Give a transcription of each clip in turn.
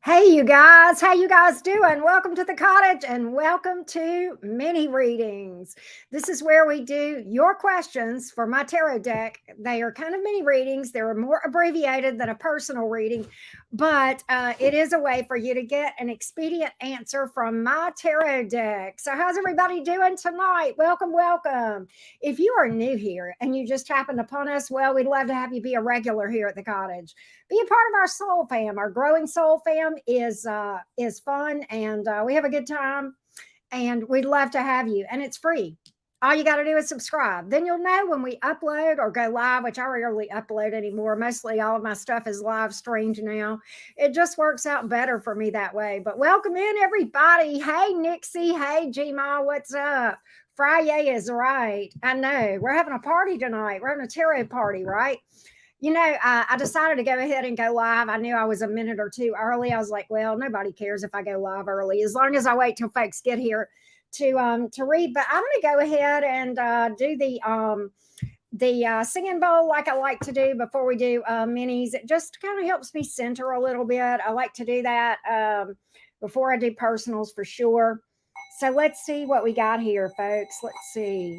Hey, you guys, how you guys doing? Welcome to the cottage and welcome to mini readings. This is where we do your questions for my tarot deck. They are kind of mini readings. They're more abbreviated than a personal reading, but it is a way for you to get an expedient answer from my tarot deck. So how's everybody doing tonight? Welcome, welcome. If you are new here and you just happened upon us, well, we'd love to have you be a regular here at the cottage. Be a part of our soul fam. Our growing soul fam is fun, and we have a good time, and we'd love to have you. And it's free. All you got to do is subscribe. Then you'll know when we upload or go live, which I rarely upload anymore. Mostly all of my stuff is live streamed now. It just works out better for me that way. But welcome in, everybody. Hey, Nixie. Hey, Gma. What's up? Friday is right. I know. We're having a party tonight. We're having a tarot party, right? I decided to go ahead and go live. I knew I was a minute or two early. I was like, well, nobody cares if I go live early, as long as I wait till folks get here to read. But I'm going to go ahead and do the singing bowl like I like to do before we do minis. It just kind of helps me center a little bit. I like to do that before I do personals for sure. So let's see what we got here, folks. Let's see.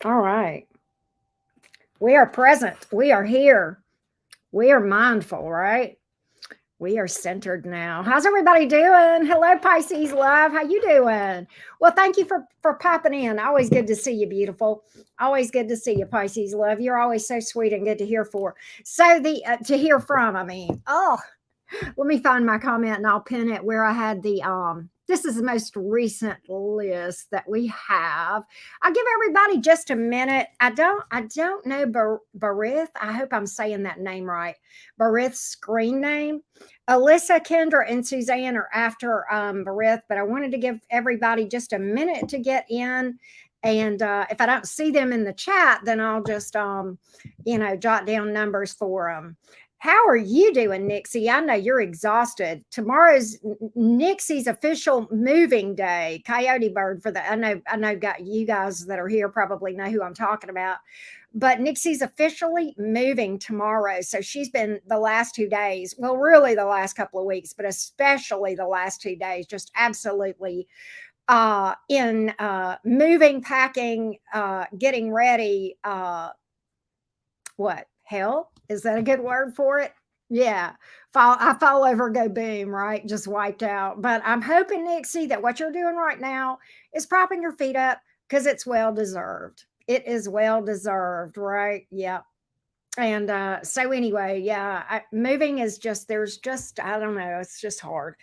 All right. We are present. We are here. We are mindful, right? We are centered now. How's everybody doing? Hello, Pisces love. How you doing? Well, thank you for popping in. Always good to see you, beautiful. Always good to see you, Pisces love. You're always so sweet and good to hear for. So the to hear from. I mean, let me find my comment and I'll pin it where I had the this is the most recent list that we have. I'll give everybody just a minute. I don't know Bereth. I hope I'm saying that name right. Bereth's screen name. Alyssa, Kendra, and Suzanne are after Bereth, but I wanted to give everybody just a minute to get in. And if I don't see them in the chat, then I'll just jot down numbers for them. How are you doing, Nixie? I know you're exhausted. Tomorrow's Nixie's official moving day. Coyote bird for the I know got you guys that are here probably know who I'm talking about. But Nixie's officially moving tomorrow. So she's been the last 2 days, well, really the last couple of weeks, but especially the last 2 days, just absolutely in moving, packing, getting ready, what hell is that a good word for it? Yeah, I fall over, go boom, right? Just wiped out. But I'm hoping, Nixie, that what you're doing right now is propping your feet up because it's well deserved. It is well deserved, right? Yeah. And so anyway, yeah, moving is just I don't know, it's just hard.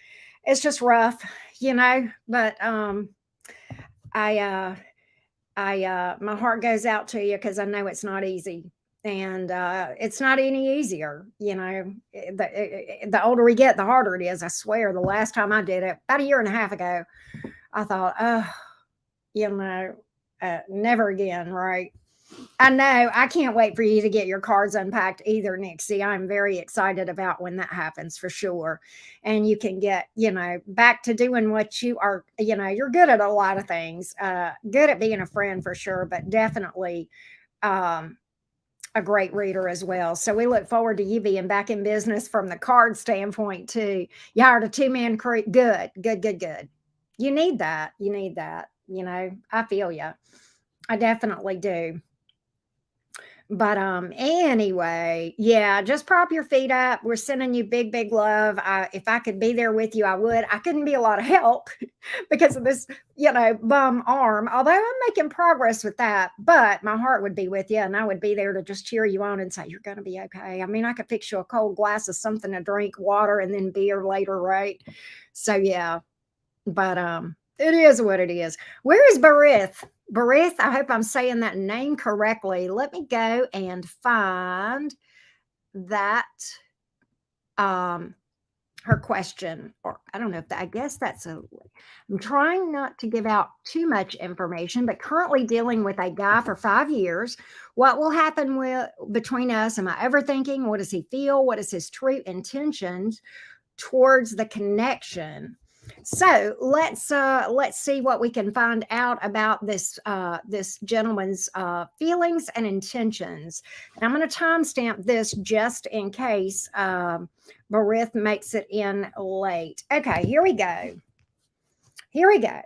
It's just rough, But I my heart goes out to you because I know it's not easy, and it's not any easier. The older we get, the harder it is. I swear. The last time I did it, about a year and a half ago, I thought, oh, never again, right? I know. I can't wait for you to get your cards unpacked either, Nixie. I'm very excited about when that happens for sure. And you can get, back to doing what you are, you're good at a lot of things. Good at being a friend for sure, but definitely a great reader as well. So we look forward to you being back in business from the card standpoint too. You hired a two-man crew. Good, good, good, good. You need that. You need that. I feel you. I definitely do. But anyway, yeah, just prop your feet up. We're sending you big, big love. If I could be there with you, I would. I couldn't be a lot of help because of this, bum arm. Although I'm making progress with that, but my heart would be with you, and I would be there to just cheer you on and say you're going to be okay. I mean, I could fix you a cold glass of something to drink, water, and then beer later, right? So yeah, but it is what it is. Where is Bereth? Bereth, I hope I'm saying that name correctly. Let me go and find that her question, or I don't know if that, I guess I'm trying not to give out too much information, but currently dealing with a guy for 5 years. What will happen between us? Am I overthinking? What does he feel? What is his true intentions towards the connection? So let's see what we can find out about this gentleman's feelings and intentions. And I'm going to timestamp this just in case Bereth makes it in late. Okay, here we go. Here we go.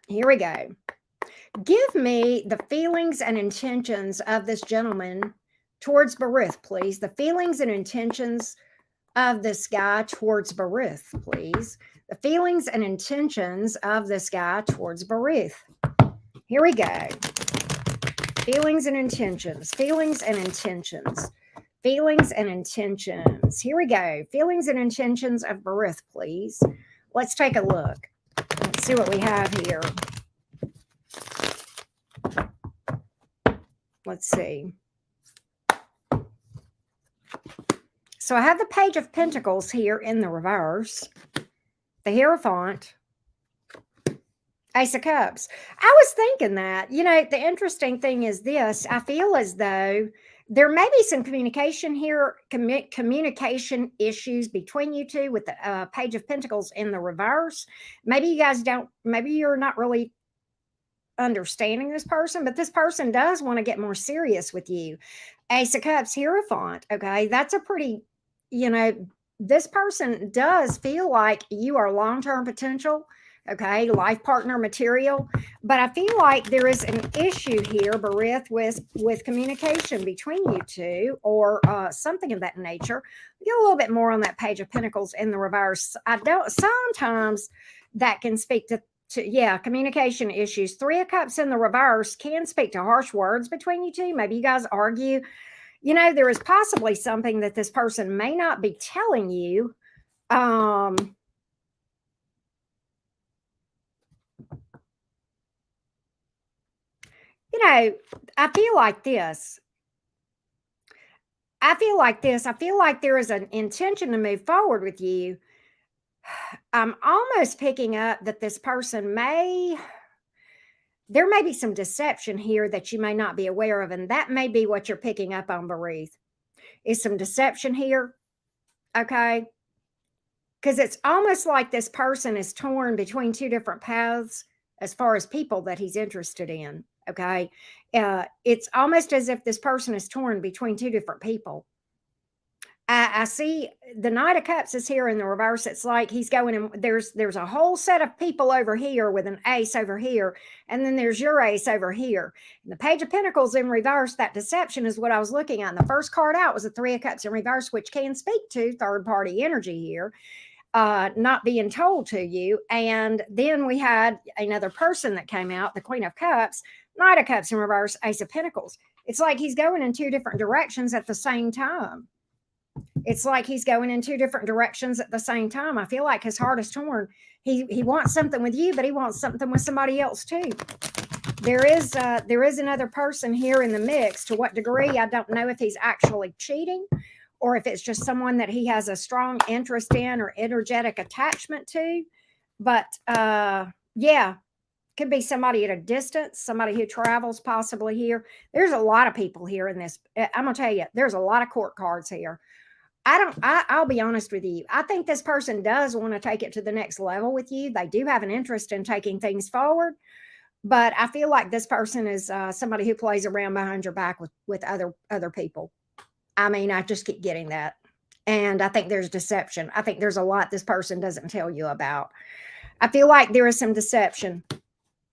Here we go. Give me the feelings and intentions of this gentleman towards Bereth, please. The feelings and intentions of this guy towards Bereth, please. The feelings and intentions of this guy towards Bereth. Here we go. Feelings and intentions. Feelings and intentions. Feelings and intentions. Here we go. Feelings and intentions of Bereth, please. Let's take a look. Let's see what we have here. Let's see. So I have the Page of Pentacles here in the reverse, the Hierophant, Ace of Cups. I was thinking that, the interesting thing is this. I feel as though there may be some communication here, communication issues between you two with the Page of Pentacles in the reverse. Maybe you guys maybe you're not really understanding this person, but this person does want to get more serious with you. Ace of Cups, Hierophant. Okay. That's a pretty, this person does feel like you are long-term potential. Okay. Life partner material. But I feel like there is an issue here, Bereth, with communication between you two, or something of that nature. Get a little bit more on that Page of Pentacles in the reverse. Sometimes that can speak to communication issues. Three of Cups in the reverse can speak to harsh words between you two. Maybe you guys argue. There is possibly something that this person may not be telling you. I feel like this. I feel like there is an intention to move forward with you. I'm almost picking up that this person there may be some deception here that you may not be aware of, and that may be what you're picking up on, Bereth, is some deception here, okay? Because it's almost like this person is torn between two different paths as far as people that he's interested in, okay? It's almost as if this person is torn between two different people. I see the Knight of Cups is here in the reverse. It's like he's going in. There's a whole set of people over here with an ace over here, and then there's your ace over here. And the Page of Pentacles in reverse, that deception is what I was looking at. And the first card out was the Three of Cups in reverse, which can speak to third-party energy here, not being told to you. And then we had another person that came out, the Queen of Cups, Knight of Cups in reverse, Ace of Pentacles. It's like he's going in two different directions at the same time. It's like he's going in two different directions at the same time. I feel like his heart is torn. He wants something with you, but he wants something with somebody else too. There is another person here in the mix. To what degree, I don't know if he's actually cheating or if it's just someone that he has a strong interest in or energetic attachment to. But could be somebody at a distance, somebody who travels possibly here. There's a lot of people here in this. I'm going to tell you, there's a lot of court cards here. I'll be honest with you. I think this person does want to take it to the next level with you. They do have an interest in taking things forward, but I feel like this person is somebody who plays around behind your back with other people. I mean, I just keep getting that. And I think there's deception. I think there's a lot this person doesn't tell you about. I feel like there is some deception.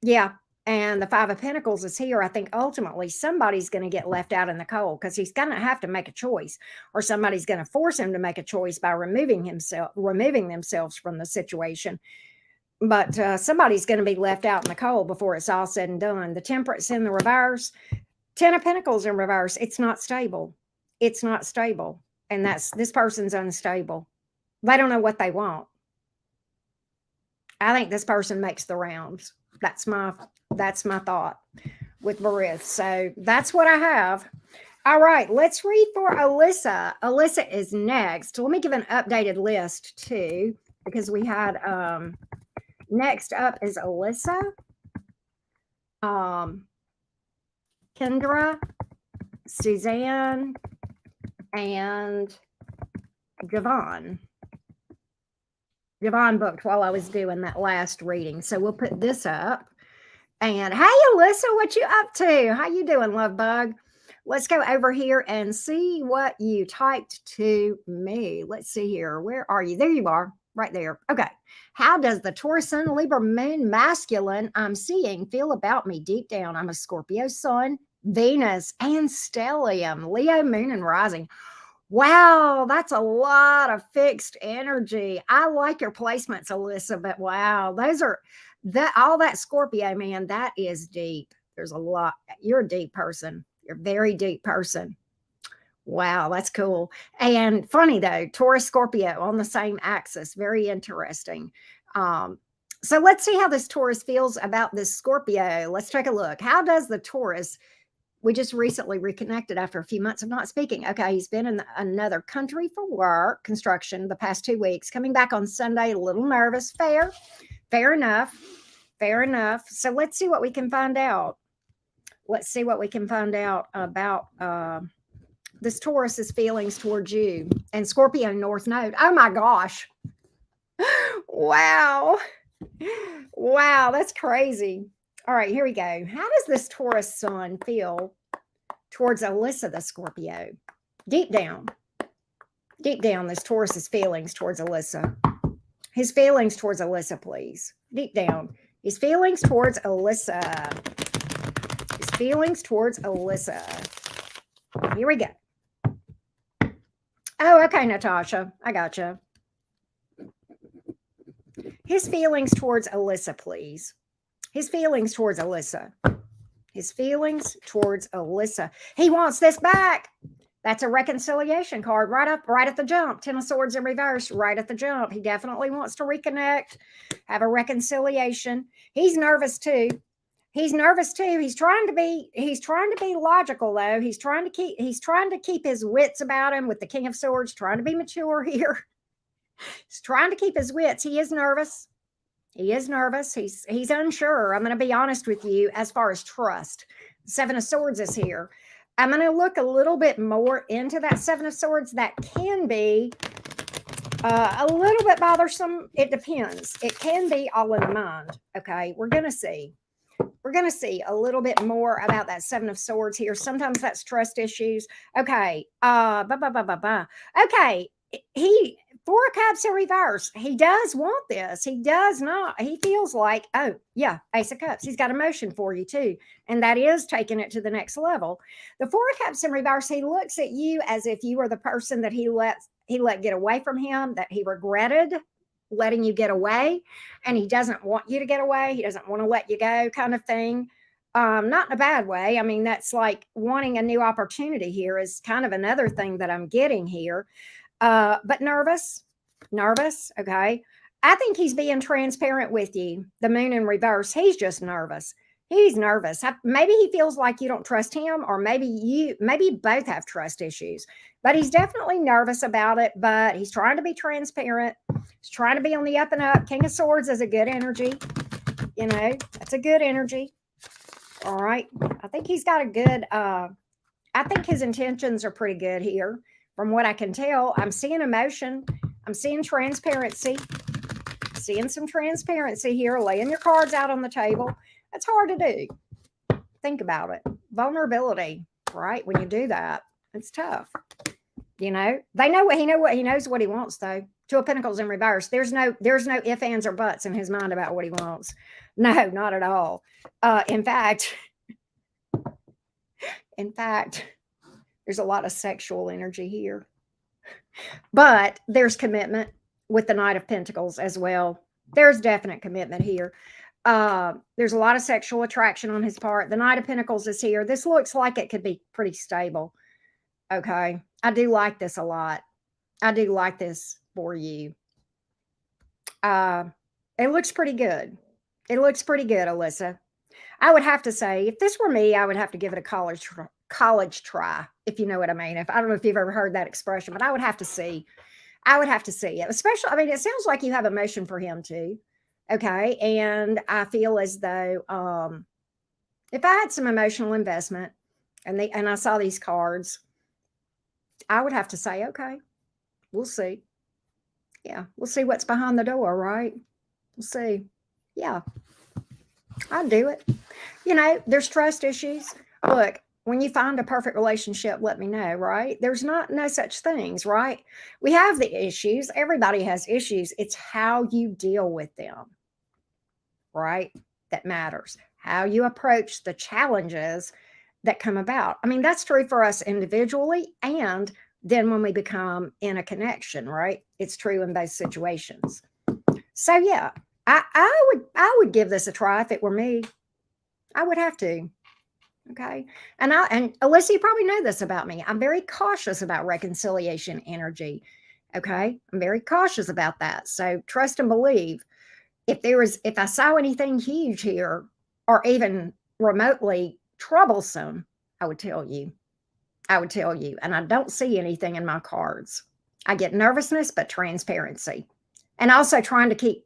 Yeah. And the Five of Pentacles is here. I think ultimately somebody's going to get left out in the cold because he's going to have to make a choice, or somebody's going to force him to make a choice by removing themselves from the situation. But somebody's going to be left out in the cold before it's all said and done. The Temperance in the reverse, Ten of Pentacles in reverse. It's not stable. It's not stable. And this person's unstable. They don't know what they want. I think this person makes the rounds. That's my thought with Bereth. So that's what I have. All right, let's read for Alyssa. Alyssa is next. Let me give an updated list too, because we had next up is Alyssa, Kendra, Suzanne, and Javon. Javon booked while I was doing that last reading. So we'll put this up. And hey, Alyssa, what you up to? How you doing, love bug? Let's go over here and see what you typed to me. Let's see here. Where are you? There you are, right there. Okay. How does the Taurus Sun, Libra Moon, masculine I'm seeing feel about me deep down? I'm a Scorpio Sun, Venus, and stellium, Leo Moon, and rising. Wow, that's a lot of fixed energy. I like your placements, Alyssa, but wow, those are all that Scorpio, man, that is deep. There's a lot. You're a deep person. You're a very deep person. Wow, that's cool. And funny though, Taurus Scorpio on the same axis. Very interesting. So let's see how this Taurus feels about this Scorpio. Let's take a look. How does the Taurus, we just recently reconnected after a few months of not speaking. Okay, he's been in another country for work, construction, the past 2 weeks. Coming back on Sunday, a little nervous. Fair enough. Fair enough. So let's see what we can find out. Let's see what we can find out about this Taurus's feelings towards you and Scorpio North Node. Oh my gosh. Wow. Wow, that's crazy. All right, here we go. How does this Taurus Sun feel towards Alyssa, the Scorpio? Deep down, this Taurus's feelings towards Alyssa. His feelings towards Alyssa, please. Deep down. His feelings towards Alyssa. His feelings towards Alyssa. Here we go. Oh, okay, Natasha. I gotcha. His feelings towards Alyssa, please. His feelings towards Alyssa. His feelings towards Alyssa. He wants this back. That's a reconciliation card right at the jump. 10 of Swords in reverse, right at the jump. He definitely wants to reconnect, have a reconciliation. He's nervous too. He's nervous too. He's trying to be logical though. He's trying to keep his wits about him with the King of Swords, trying to be mature here. He's trying to keep his wits. He is nervous. He is nervous. He's unsure. I'm going to be honest with you as far as trust. 7 of Swords is here. I'm going to look a little bit more into that 7 of Swords. That can be a little bit bothersome. It depends. It can be all in the mind. Okay, we're going to see. We're going to see a little bit more about that 7 of Swords here. Sometimes that's trust issues. Okay. Okay. 4 of Cups in reverse. He does want this. He does not. He feels like, oh, yeah, Ace of Cups. He's got emotion for you too. And that is taking it to the next level. The 4 of Cups in reverse, he looks at you as if you were the person that he let get away from him, that he regretted letting you get away. And he doesn't want you to get away. He doesn't want to let you go, kind of thing. Not in a bad way. I mean, that's like wanting a new opportunity here is kind of another thing that I'm getting here. But nervous. Okay. I think he's being transparent with you. The moon in reverse. He's just nervous. He's nervous. Maybe he feels like you don't trust him, or maybe you both have trust issues, but he's definitely nervous about it, but he's trying to be transparent. He's trying to be on the up and up. King of Swords is a good energy. You know, that's a good energy. All right. I think he's got a good, I think his intentions are pretty good here. From what I can tell, I'm seeing emotion. I'm seeing transparency. Seeing some transparency here. Laying your cards out on the table. That's hard to do. Think about it. Vulnerability, right? When you do that, it's tough. You know, they know what he knows what he wants though. 2 of Pentacles in reverse. There's no ifs, ands, or buts in his mind about what he wants. No, not at all. In fact, there's a lot of sexual energy here. But there's commitment with the Knight of Pentacles as well. There's definite commitment here. There's a lot of sexual attraction on his part. The Knight of Pentacles is here. This looks like it could be pretty stable. Okay. I do like this a lot. I do like this for you. It looks pretty good. It looks pretty good, Alyssa. I would have to say, if this were me, I would have to give it a college try, if you know what I mean. If I don't know if you've ever heard that expression, but I would have to see. I would have to see it. Especially, I mean, it sounds like you have emotion for him too. Okay. And I feel as though if I had some emotional investment and I saw these cards, I would have to say, okay, we'll see. Yeah, we'll see what's behind the door, right? We'll see. Yeah, I'd do it. There's trust issues. Look, when you find a perfect relationship, let me know, right? There's not no such things, right? We have the issues. Everybody has issues. It's how you deal with them, right? That matters. How you approach the challenges that come about. I mean, that's true for us individually and then when we become in a connection, right? It's true in both situations. So yeah, I would give this a try if it were me. I would have to. Okay. And Alyssa, you probably know this about me. I'm very cautious about reconciliation energy. Okay. I'm very cautious about that. So trust and believe. If I saw anything huge here or even remotely troublesome, I would tell you. I would tell you. And I don't see anything in my cards. I get nervousness, but transparency. And also trying to keep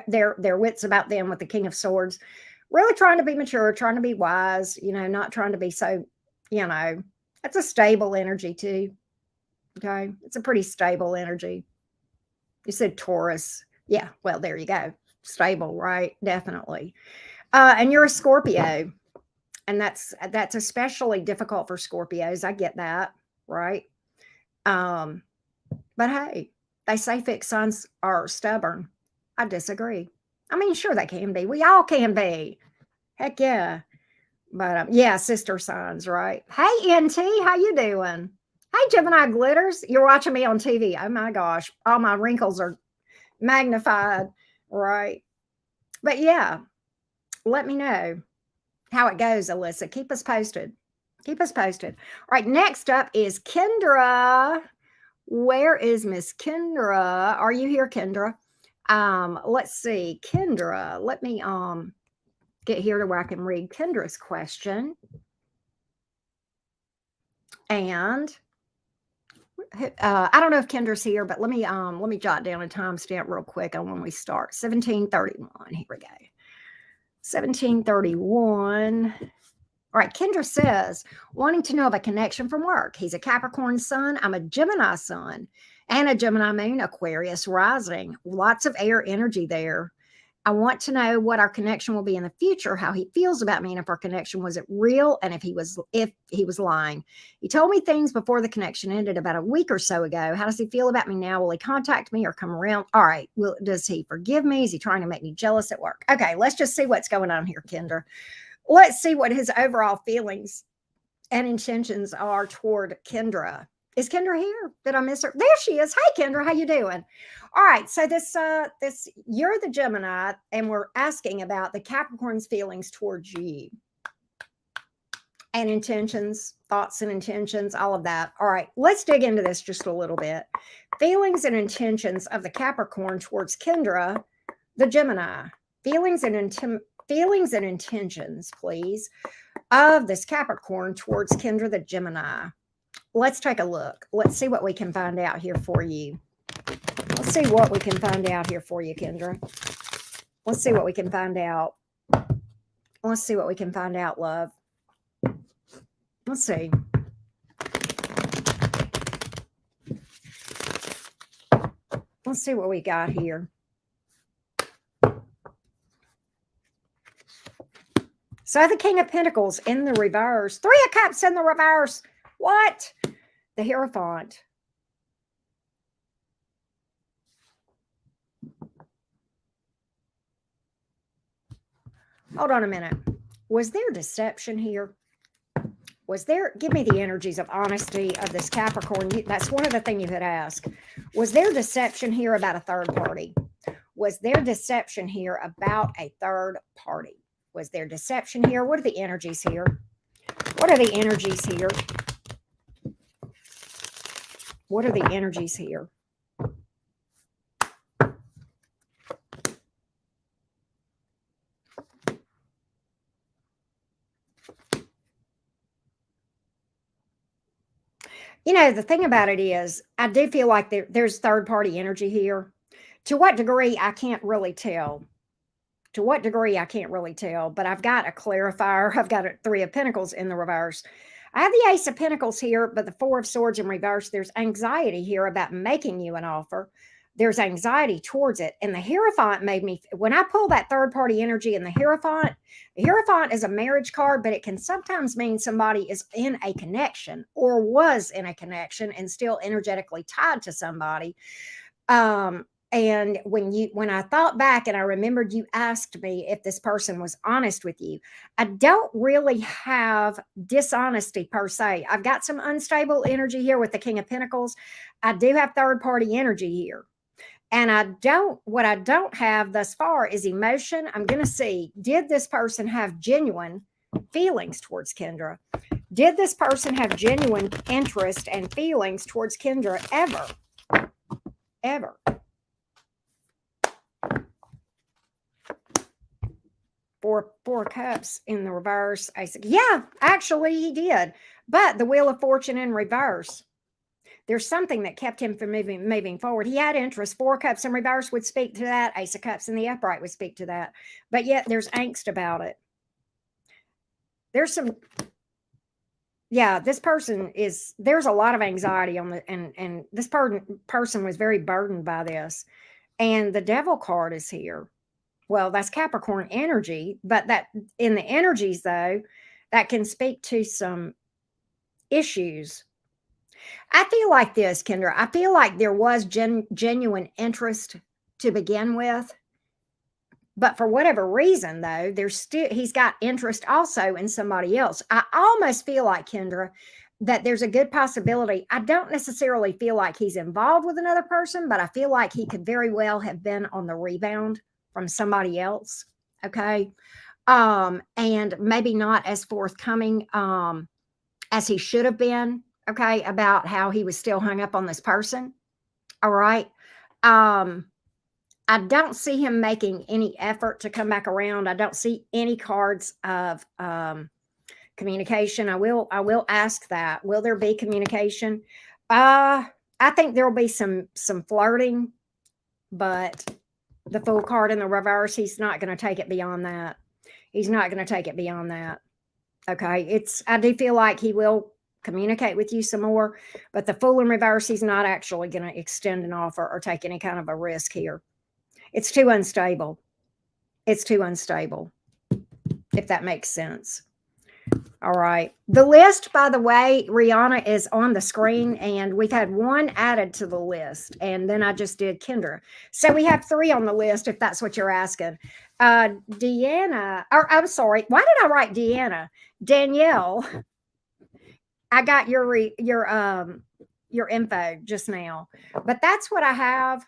their wits about them with the King of Swords. Really trying to be mature, trying to be wise, not trying to be so, that's a stable energy too. Okay. It's a pretty stable energy. You said Taurus. Yeah. Well, there you go. Stable, right? Definitely. And you're a Scorpio. And that's especially difficult for Scorpios. I get that, right? But hey, they say fixed signs are stubborn. I disagree. I mean, sure they can be. We all can be. Heck yeah. But yeah, sister signs, right? Hey, NT, how you doing? Hey, Gemini Glitters, you're watching me on TV. Oh my gosh, all my wrinkles are magnified, right? But yeah, let me know how it goes, Alyssa. Keep us posted. Keep us posted. All right, next up is Kendra. Where is Miss Kendra? Are you here, Kendra? Let's see. Kendra, let me get here to where I can read Kendra's question. And I don't know if Kendra's here, but let me jot down a timestamp real quick on when we start. 1731. Here we go. 1731. All right, Kendra says, wanting to know of a connection from work. He's a Capricorn sun. I'm a Gemini sun and a Gemini moon, Aquarius rising. Lots of air energy there. I want to know what our connection will be in the future, how he feels about me, and if our connection was it real, and if he was lying. He told me things before the connection ended about a week or so ago. How does he feel about me now? Will he contact me or come around? All right. Does he forgive me? Is he trying to make me jealous at work? Okay, let's just see what's going on here, Kendra. Let's see what his overall feelings and intentions are toward Kendra. Is Kendra here? Did I miss her? There she is. Hey, Kendra, how you doing? All right. So this you're the Gemini, and we're asking about the Capricorn's feelings towards you and intentions, thoughts and intentions, all of that. All right. Let's dig into this just a little bit. Feelings and intentions of the Capricorn towards Kendra, the Gemini. Feelings and intentions, please, of this Capricorn towards Kendra, the Gemini. Let's take a look. Let's see what we can find out here for you. Let's see what we can find out here for you, Kendra. Let's see what we can find out. Let's see what we can find out, love. Let's see. Let's see what we got here. So the King of Pentacles in the reverse. Three of Cups in the reverse. What? The Hierophant. Hold on a minute. Was there deception here? Give me the energies of honesty of this Capricorn. That's one of the things you could ask. Was there deception here about a third party? Was there deception here about a third party? Was there deception here? What are the energies here? What are the energies here? What are the energies here? The thing about it is, I do feel like there's third party energy here. To what degree, I can't really tell. To what degree, I can't really tell, but I've got a clarifier. I've got a Three of Pentacles in the reverse. I have the Ace of Pentacles here, but the Four of Swords in reverse. There's anxiety here about making you an offer. There's anxiety towards it. And the Hierophant made me, when I pull that third party energy in the Hierophant is a marriage card, but it can sometimes mean somebody is in a connection or was in a connection and still energetically tied to somebody. And when I thought back and I remembered you asked me if this person was honest with you, I don't really have dishonesty per se. I've got some unstable energy here with the King of Pentacles. I do have third party energy here. And what I don't have thus far is emotion. I'm going to see, did this person have genuine feelings towards Kendra? Did this person have genuine interest and feelings towards Kendra ever? Ever? Four Cups in the reverse. I said, yeah, actually he did. But the Wheel of Fortune in reverse. There's something that kept him from moving forward. He had interest. Four Cups in reverse would speak to that. Ace of Cups in the upright would speak to that. But yet there's angst about it. There's some, yeah, this person there's a lot of anxiety on the, and this person was very burdened by this. And the Devil card is here. Well, that's Capricorn energy, but that in the energies, though, that can speak to some issues. I feel like this, Kendra. I feel like there was genuine interest to begin with. But for whatever reason, though, he's got interest also in somebody else. I almost feel like, Kendra, that there's a good possibility. I don't necessarily feel like he's involved with another person, but I feel like he could very well have been on the rebound from somebody else. Okay. And maybe not as forthcoming as he should have been. Okay. About how he was still hung up on this person. All right. I don't see him making any effort to come back around. I don't see any cards of communication. I will ask that. Will there be communication? I think there will be some flirting, but the Fool card in the reverse, he's not going to take it beyond that. He's not going to take it beyond that. Okay. I do feel like he will communicate with you some more, but the Fool in reverse, he's not actually going to extend an offer or take any kind of a risk here. It's too unstable. It's too unstable, if that makes sense. All right. The list, by the way, Rihanna, is on the screen, and we've had one added to the list, and then I just did Kendra. So we have 3 on the list, if that's what you're asking. Deanna, or I'm sorry, why did I write Deanna? Danielle, I got your info just now, but that's what I have.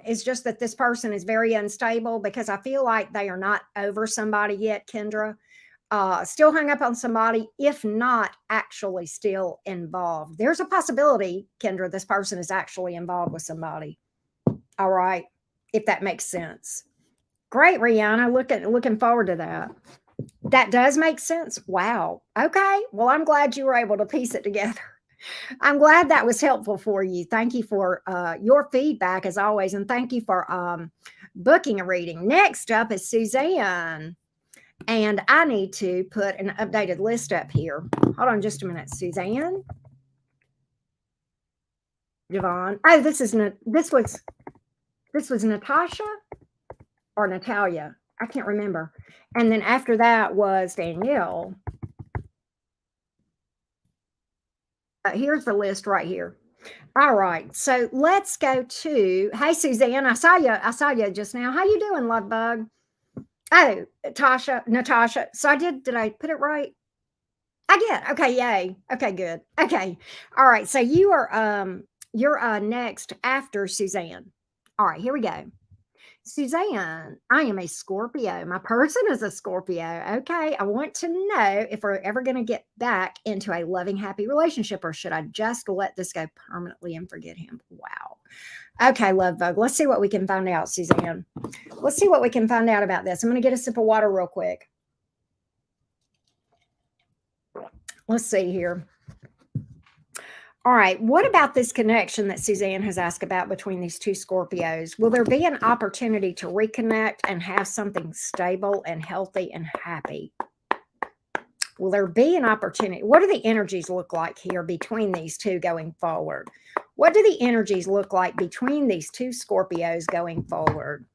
Is just that this person is very unstable, because I feel like they are not over somebody yet, Kendra. Still hung up on somebody, if not actually still involved. There's a possibility, Kendra, this person is actually involved with somebody. All right, if that makes sense. Great, Rihanna. Looking forward to that. That does make sense. Wow. Okay. Well, I'm glad you were able to piece it together. I'm glad that was helpful for you. Thank you for your feedback, as always, and thank you for booking a reading. Next up is Suzanne. And I need to put an updated list up here. Hold on just a minute. Suzanne. Javon. Oh, this was Natasha or Natalia. I can't remember. And then after that was Danielle. Here's the list right here. All right. So let's go to, hey, Suzanne, I saw you just now. How you doing, love bug? Oh, Natasha. So did I put it right? I did. Okay, yay. Okay, good. Okay. All right. So you're next after Suzanne. All right, here we go. Suzanne, I am a Scorpio. My person is a Scorpio. Okay. I want to know if we're ever going to get back into a loving, happy relationship, or should I just let this go permanently and forget him? Wow. Okay, love bug. Let's see what we can find out, Suzanne. Let's see what we can find out about this. I'm going to get a sip of water real quick. Let's see here. All right. What about this connection that Suzanne has asked about between these two Scorpios? Will there be an opportunity to reconnect and have something stable and healthy and happy? Will there be an opportunity? What do the energies look like here between these two going forward? What do the energies look like between these two Scorpios going forward?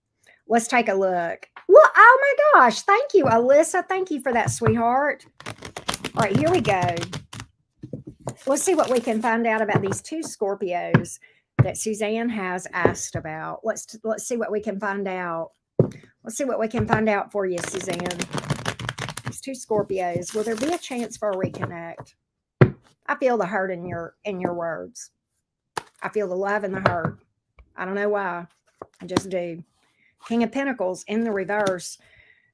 Let's take a look. Well, oh my gosh. Thank you, Alyssa. Thank you for that, sweetheart. All right, here we go. Let's see what we can find out about these two Scorpios that Suzanne has asked about. Let's see what we can find out. Let's see what we can find out for you, Suzanne. These two Scorpios. Will there be a chance for a reconnect? I feel the hurt in your words. I feel the love and the hurt. I don't know why. I just do. King of Pentacles in the reverse.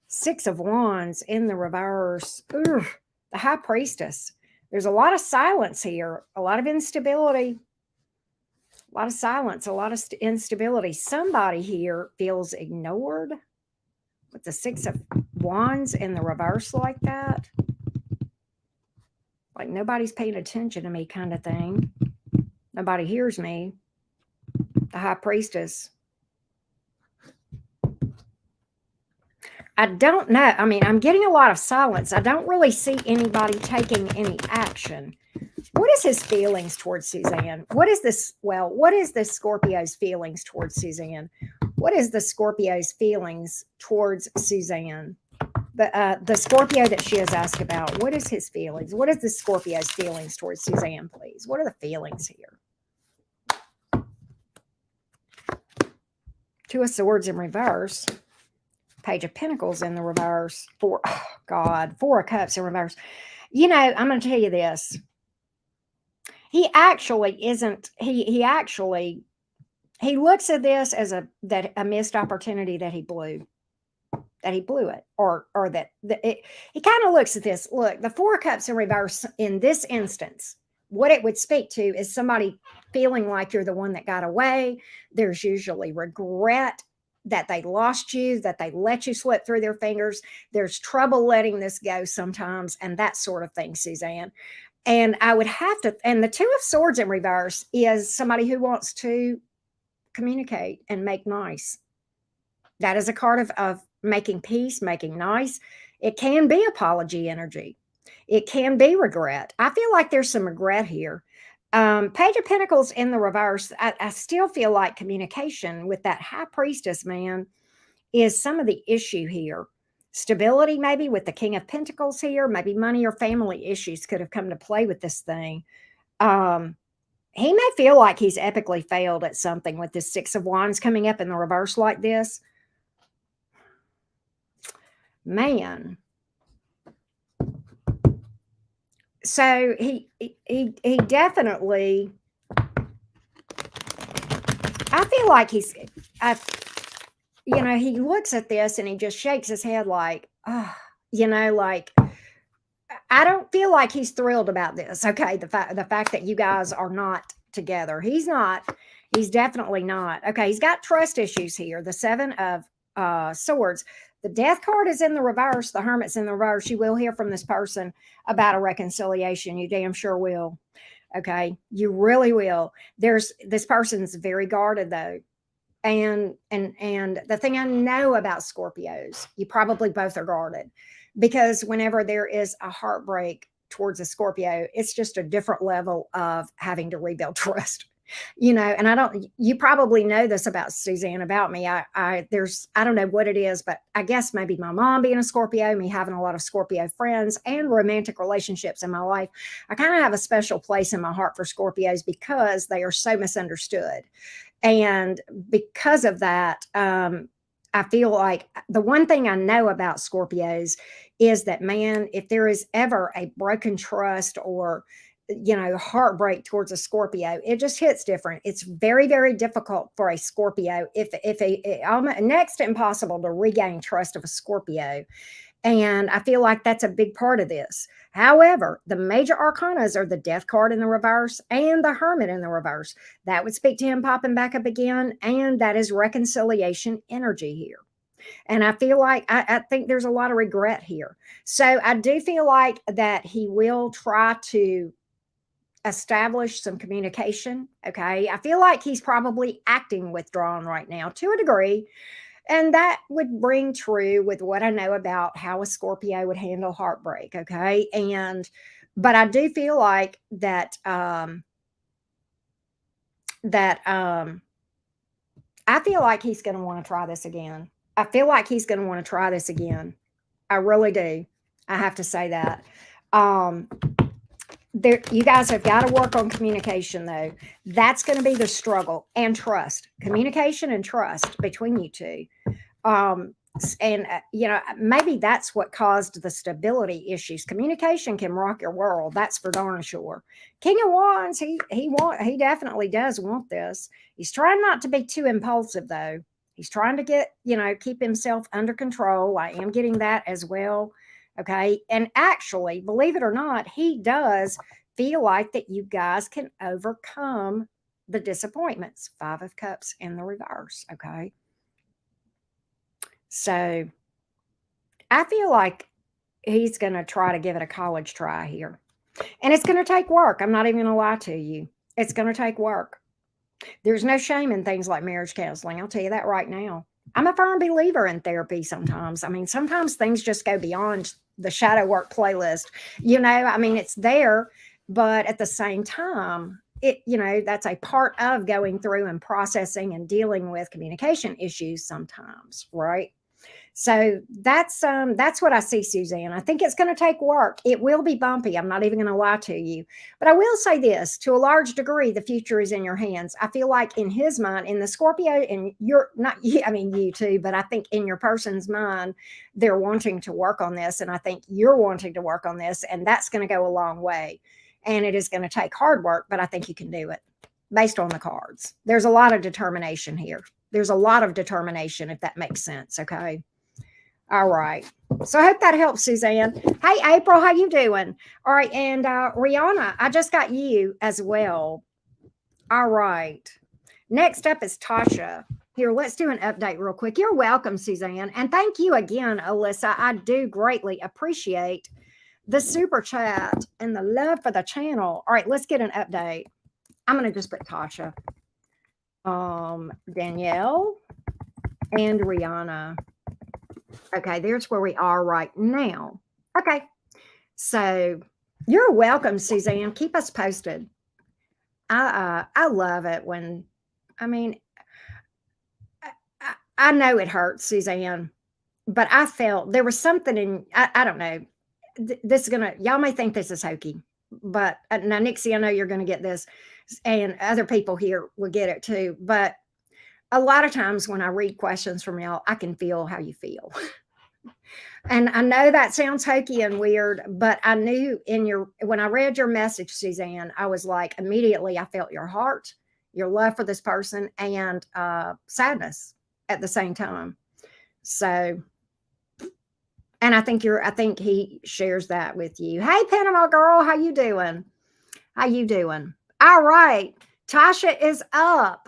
Six of Wands in the reverse. Ooh, the High Priestess. There's a lot of silence here, a lot of instability, a lot of silence, a lot of instability. Somebody here feels ignored with the Six of Wands in the reverse like that. Like nobody's paying attention to me kind of thing. Nobody hears me. The High Priestess. I don't know. I mean, I'm getting a lot of silence. I don't really see anybody taking any action. What is his feelings towards Suzanne? What is this? Well, what is this Scorpio's feelings towards Suzanne? What is the Scorpio's feelings towards Suzanne? The Scorpio that she has asked about, what is his feelings? What is the Scorpio's feelings towards Suzanne, please? What are the feelings here? Two of Swords in reverse. Page of Pentacles in the reverse. Four of Cups in reverse. You know, I'm going to tell you this. He actually isn't. He looks at this as a missed opportunity that he blew. That he blew it, or that he kind of looks at this. Look, the Four of Cups in reverse in this instance. What it would speak to is somebody feeling like you're the one that got away. There's usually regret that they lost you, that they let you slip through their fingers. There's trouble letting this go sometimes, and that sort of thing, Suzanne. And I would have to, and the Two of Swords in reverse is somebody who wants to communicate and make nice. That is a card of making peace, making nice. It can be apology energy. It can be regret. I feel like there's some regret here. Page of Pentacles in the reverse, I still feel like communication with that High Priestess, man, is some of the issue here. Stability, maybe with the King of Pentacles here, maybe money or family issues could have come to play with this thing. He may feel like he's epically failed at something with this Six of Wands coming up in the reverse like this. Man. So he definitely, I feel like he looks at this and he just shakes his head like, like, I don't feel like he's thrilled about this. Okay. The fact that you guys are not together. He's not, he's definitely not. Okay. He's got trust issues here. The Seven of Swords. The Death card is in the reverse. The Hermit's in the reverse. You will hear from this person about a reconciliation. You damn sure will. Okay. You really will. This person's very guarded though. And the thing I know about Scorpios, you probably both are guarded, because whenever there is a heartbreak towards a Scorpio, it's just a different level of having to rebuild trust. And you probably know this about Suzanne, about me. I don't know what it is, but I guess maybe my mom being a Scorpio, me having a lot of Scorpio friends and romantic relationships in my life. I kind of have a special place in my heart for Scorpios because they are so misunderstood. And because of that, I feel like the one thing I know about Scorpios is that, man, if there is ever a broken trust or heartbreak towards a Scorpio, it just hits different. It's very, very difficult for a Scorpio, next to impossible to regain trust of a Scorpio. And I feel like that's a big part of this. However, the major arcanas are the Death card in the reverse and the Hermit in the reverse. That would speak to him popping back up again. And that is reconciliation energy here. And I feel like, I think there's a lot of regret here. So I do feel like that he will try to establish some communication. Okay. I feel like he's probably acting withdrawn right now to a degree. And that would ring true with what I know about how a Scorpio would handle heartbreak. Okay. But I do feel like that I feel like he's going to want to try this again. I feel like he's going to want to try this again. I really do. I have to say that. Um, you guys have got to work on communication, though. That's going to be the struggle, and trust. Communication and trust between you two. Maybe that's what caused the stability issues. Communication can rock your world. That's for darn sure. King of Wands, he definitely does want this. He's trying not to be too impulsive, though. He's trying to keep himself under control. I am getting that as well. Okay. And actually, believe it or not, he does feel like that you guys can overcome the disappointments. 5 of Cups in the reverse. Okay. So I feel like he's going to try to give it a college try here. And it's going to take work. I'm not even going to lie to you. It's going to take work. There's no shame in things like marriage counseling. I'll tell you that right now. I'm a firm believer in therapy sometimes. I mean, sometimes things just go beyond the shadow work playlist. It's there, but at the same time, that's a part of going through and processing and dealing with communication issues sometimes, right? So that's what I see, Suzanne. I think it's going to take work. It will be bumpy. I'm not even going to lie to you. But I will say this, to a large degree, the future is in your hands. I feel like in his mind, in the Scorpio, and you're not, you too, but I think in your person's mind, they're wanting to work on this. And I think you're wanting to work on this. And that's going to go a long way. And it is going to take hard work, but I think you can do it based on the cards. There's a lot of determination here. There's a lot of determination, if that makes sense. Okay. All right. So I hope that helps, Suzanne. Hey, April, how you doing? All right. And Rihanna, I just got you as well. All right. Next up is Tasha. Here, let's do an update real quick. You're welcome, Suzanne. And thank you again, Alyssa. I do greatly appreciate the super chat and the love for the channel. All right, let's get an update. I'm going to just put Tasha, Danielle, and Rihanna. Okay, there's where we are right now. Okay, so you're welcome, Suzanne. Keep us posted. I love it when, I know it hurts, Suzanne, but I felt there was something in, I don't know, this is gonna, y'all may think this is hokey, but now Nixie, I know you're gonna get this, and other people here will get it too, but a lot of times when I read questions from y'all, I can feel how you feel. And I know that sounds hokey and weird, but I knew when I read your message, Suzanne, I was like, immediately I felt your heart, your love for this person, and sadness at the same time. So, and I think he shares that with you. Hey, Panama girl, how you doing? How you doing? All right. Tasha is up.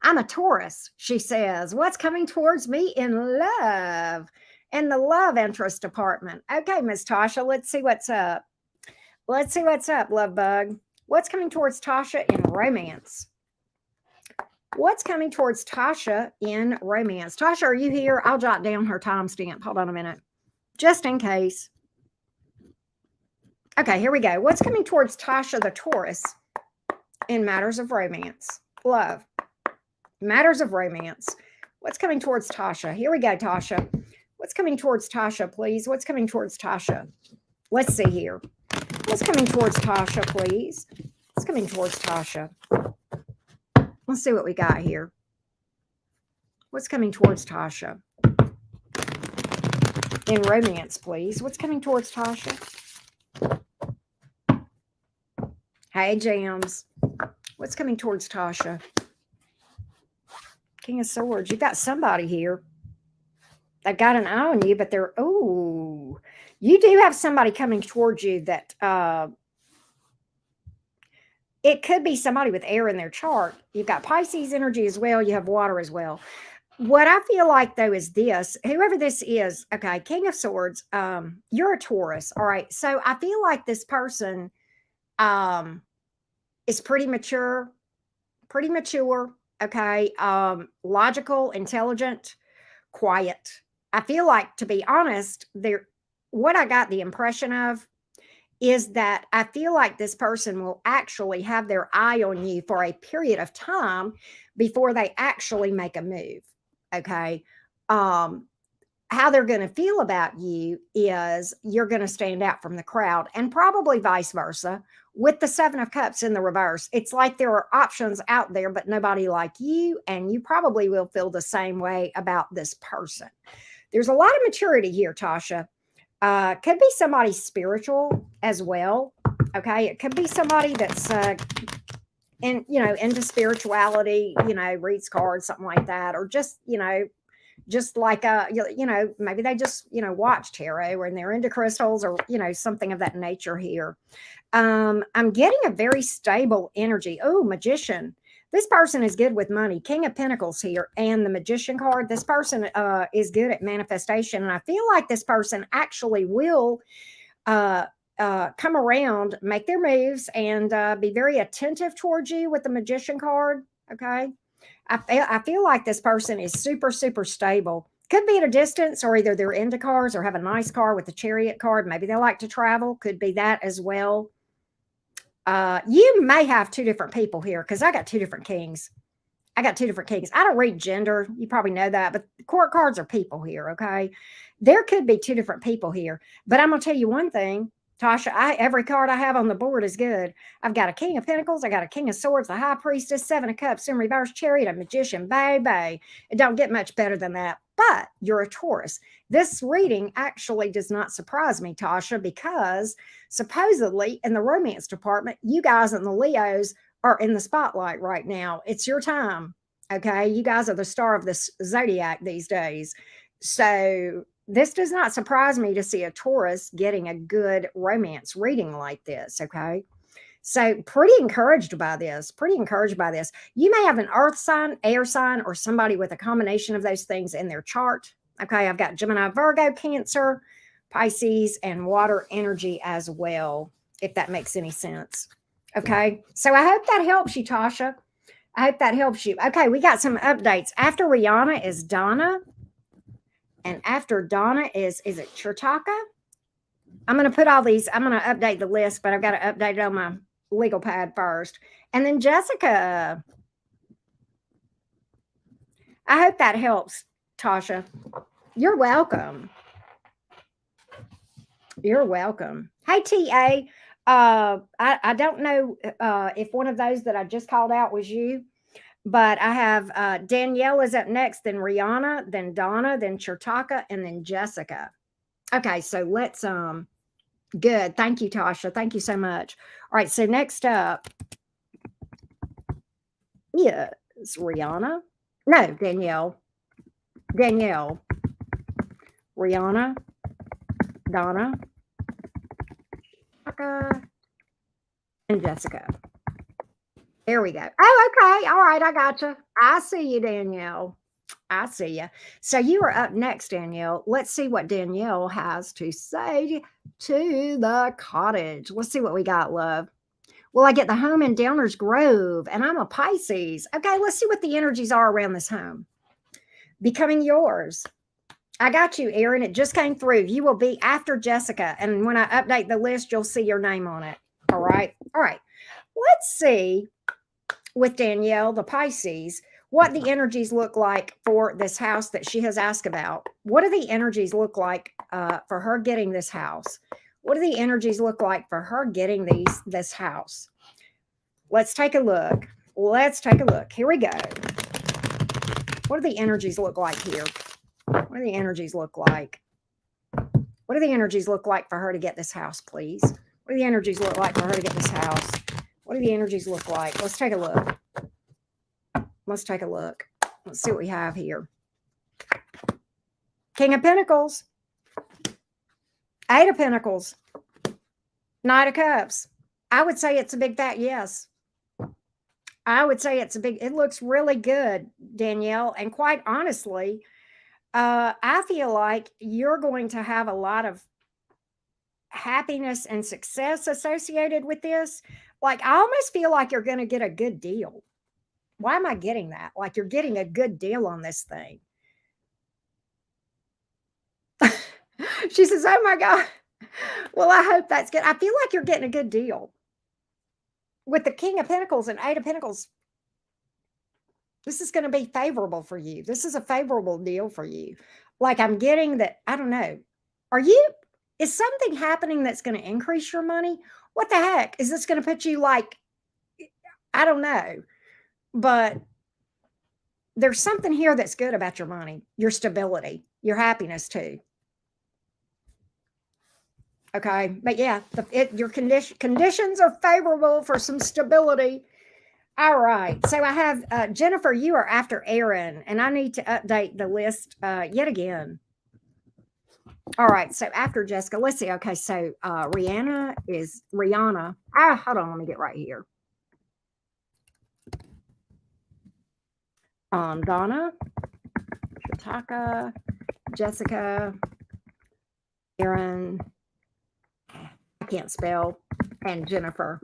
I'm a Taurus, she says. What's coming towards me in love? In the love interest department. Okay, Miss Tasha, let's see what's up. Let's see what's up, love bug. What's coming towards Tasha in romance? What's coming towards Tasha in romance? Tasha, are you here? I'll jot down her timestamp. Hold on a minute. Just in case. Okay, here we go. What's coming towards Tasha the Taurus in matters of romance? Love. Matters of romance. What's coming towards Tasha? Here we go, Tasha. What's coming towards Tasha, please? What's coming towards Tasha? Let's see here. What's coming towards Tasha, please? What's coming towards Tasha? Let's see what we got here. What's coming towards Tasha? In romance, please. What's coming towards Tasha? Hey, Jams. What's coming towards Tasha? King of Swords. You got somebody here. They've got an eye on you, but you do have somebody coming towards you that it could be somebody with air in their chart. You've got Pisces energy as well. You have water as well. What I feel like, though, is this. Whoever this is, okay, King of Swords, you're a Taurus. All right. So I feel like this person, is pretty mature, okay, logical, intelligent, quiet. I feel like, to be honest, what I got the impression of is that I feel like this person will actually have their eye on you for a period of time before they actually make a move. Okay. Um, how they're going to feel about you is you're going to stand out from the crowd, and probably vice versa. With the Seven of Cups in the reverse, it's like there are options out there, but nobody like you. And you probably will feel the same way about this person. There's a lot of maturity here, Tasha. Could be somebody spiritual as well. Okay. It could be somebody that's into spirituality, reads cards, something like that, or just like maybe they just watch tarot and they're into crystals, or something of that nature here. I'm getting a very stable energy. Oh, magician. This person is good with money. King of Pentacles here, and the Magician card. This person is good at manifestation, and I feel like this person actually will come around, make their moves, and be very attentive towards you with the Magician card. Okay. I feel like this person is super, super stable. Could be at a distance, or either they're into cars or have a nice car with the Chariot card. Maybe they like to travel. Could be that as well. You may have two different people here, because I got two different kings. I don't read gender. You probably know that, but court cards are people here. Okay. There could be two different people here, but I'm going to tell you one thing, Tasha, every card I have on the board is good. I've got a King of Pentacles. I got a King of Swords, the High Priestess, Seven of Cups in reverse, Chariot, a Magician, baby. It don't get much better than that, but you're a Taurus. This reading actually does not surprise me, Tasha, because supposedly in the romance department, you guys and the Leos are in the spotlight right now. It's your time. Okay. You guys are the star of this zodiac these days. So this does not surprise me to see a Taurus getting a good romance reading like this. Okay. So pretty encouraged by this. You may have an earth sign, air sign, or somebody with a combination of those things in their chart. Okay. I've got Gemini, Virgo, Cancer, Pisces, and water energy as well, if that makes any sense. Okay. So I hope that helps you, Tasha. Okay. We got some updates. After Rihanna is Donna. And after Donna is it Chertaka? I'm going to put all these, I'm going to update the list, but I've got to update it on my legal pad first. And then Jessica. I hope that helps, Tasha. You're welcome. Hey, TA. I don't know if one of those that I just called out was you, but I have Danielle is up next, then Rihanna, then Donna, then Chertaka, and then Jessica. Okay, so let's good. Thank you, Tasha. Thank you so much. All right, so next up is Rihanna. No, Danielle. Rihanna, Donna, and Jessica. There we go. Oh, okay. All right. I got you. I see you, Danielle. I see you. So you are up next, Danielle. Let's see what Danielle has to say to the cottage. Let's see what we got, love. Well, I get the home in Downers Grove, and I'm a Pisces. Okay, let's see what the energies are around this home. Becoming yours. I got you, Erin. It just came through. You will be after Jessica. And when I update the list, you'll see your name on it. All right. Let's see with Danielle, the Pisces, what the energies look like for this house that she has asked about. What do the energies look like for her getting this house? What do the energies look like for her getting this house? Let's take a look. Here we go. What do the energies look like here? What do the energies look like? What do the energies look like for her to get this house, please? What do the energies look like for her to get this house? What do the energies look like? Let's take a look. Let's see what we have here. King of Pentacles. Eight of Pentacles. Knight of Cups. I would say it's a big fat yes. It looks really good, Danielle. And quite honestly, I feel like you're going to have a lot of happiness and success associated with this. Like, I almost feel like you're going to get a good deal. Why am I getting that? Like, you're getting a good deal on this thing. She says, oh my God. Well, I hope that's good. I feel like you're getting a good deal with the King of Pentacles and Eight of Pentacles. This is going to be favorable for you. This is a favorable deal for you. Like, I'm getting that. I don't know. Is something happening that's going to increase your money? What the heck? Is this going to put you like, I don't know, but there's something here that's good about your money, your stability, your happiness too. Okay. But yeah, your conditions are favorable for some stability. All right. So I have Jennifer, you are after Aaron, and I need to update the list yet again. All right. So after Jessica, let's see. Okay. So Rihanna. Hold on. Let me get right here. Donna, Tikka, Jessica, Aaron, I can't spell, and Jennifer.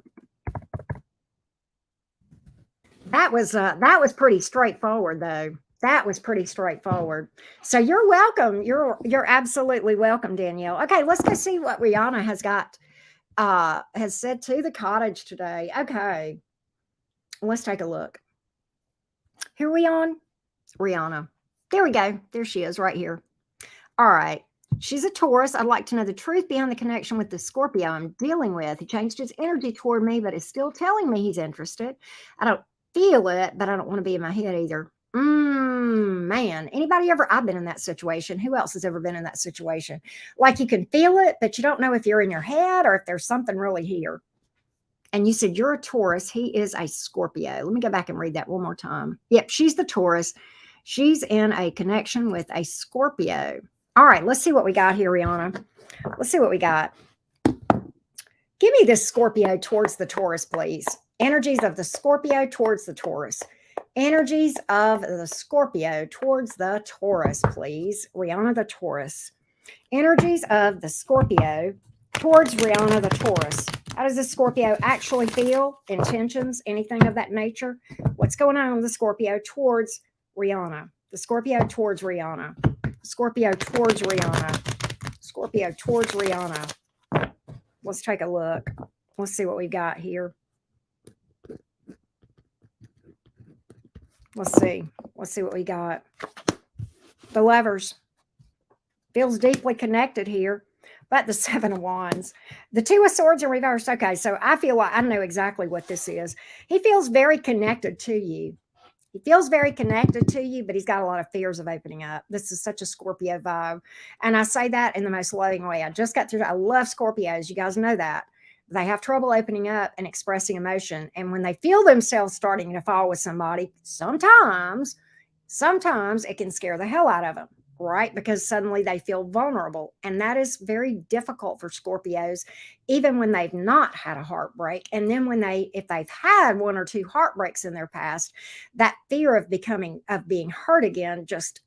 That was pretty straightforward, though. That was pretty straightforward. So you're welcome. You're absolutely welcome, Danielle. Okay, let's go see what Rihanna has said to the cottage today. Okay, let's take a look. Who are we on? Rihanna. There we go. There she is right here. All right. She's a Taurus. I'd like to know the truth behind the connection with the Scorpio I'm dealing with. He changed his energy toward me, but is still telling me he's interested. I don't feel it, but I don't want to be in my head either. Man, anybody ever? I've been in that situation. Who else has ever been in that situation? Like, you can feel it, but you don't know if you're in your head or if there's something really here. And you said you're a Taurus. He is a Scorpio. Let me go back and read that one more time. Yep, she's the Taurus. She's in a connection with a Scorpio. All right, let's see what we got here, Rihanna. Let's see what we got. Give me this Scorpio towards the Taurus, please. Energies of the Scorpio towards the Taurus. Energies of the Scorpio towards the Taurus, please. Rihanna the Taurus. Energies of the Scorpio towards Rihanna the Taurus. How does the Scorpio actually feel? Intentions, anything of that nature? What's going on with the Scorpio towards Rihanna? The Scorpio towards Rihanna. Scorpio towards Rihanna. Scorpio towards Rihanna. Let's take a look. Let's see what we got here. Let's see. Let's see what we got. The Lovers. Feels deeply connected here. But the Seven of Wands. The Two of Swords in reverse. Okay, so I feel like I know exactly what this is. He feels very connected to you. He feels very connected to you, but he's got a lot of fears of opening up. This is such a Scorpio vibe. And I say that in the most loving way. I just got through. I love Scorpios. You guys know that. They have trouble opening up and expressing emotion. And when they feel themselves starting to fall with somebody, sometimes it can scare the hell out of them, right? Because suddenly they feel vulnerable. And that is very difficult for Scorpios, even when they've not had a heartbreak. And then if they've had one or two heartbreaks in their past, that fear of being hurt again, just,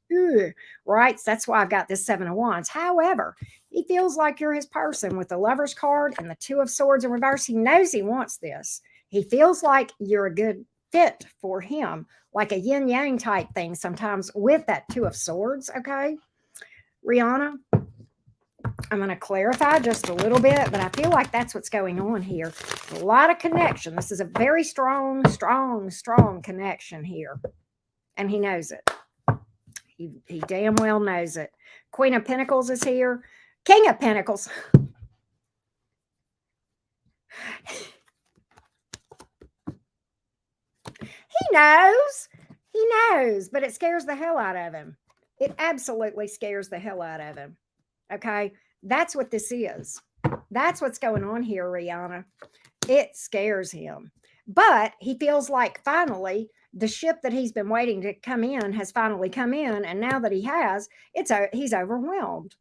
right? So that's why I've got this Seven of Wands. However, he feels like you're his person with the Lover's card and the Two of Swords in reverse. He knows he wants this. He feels like you're a good fit for him, like a yin yang type thing sometimes with that Two of Swords. Okay, Rihanna, I'm going to clarify just a little bit, but I feel like that's what's going on here. A lot of connection. This is a very strong connection here, and he knows it. He damn well knows it. Queen of Pentacles is here. King of Pentacles. He knows, but it scares the hell out of him. It absolutely scares the hell out of him. Okay, that's what this is. That's what's going on here, Rihanna. It scares him, but he feels like finally the ship that he's been waiting to come in has finally come in, and now that he has, he's overwhelmed.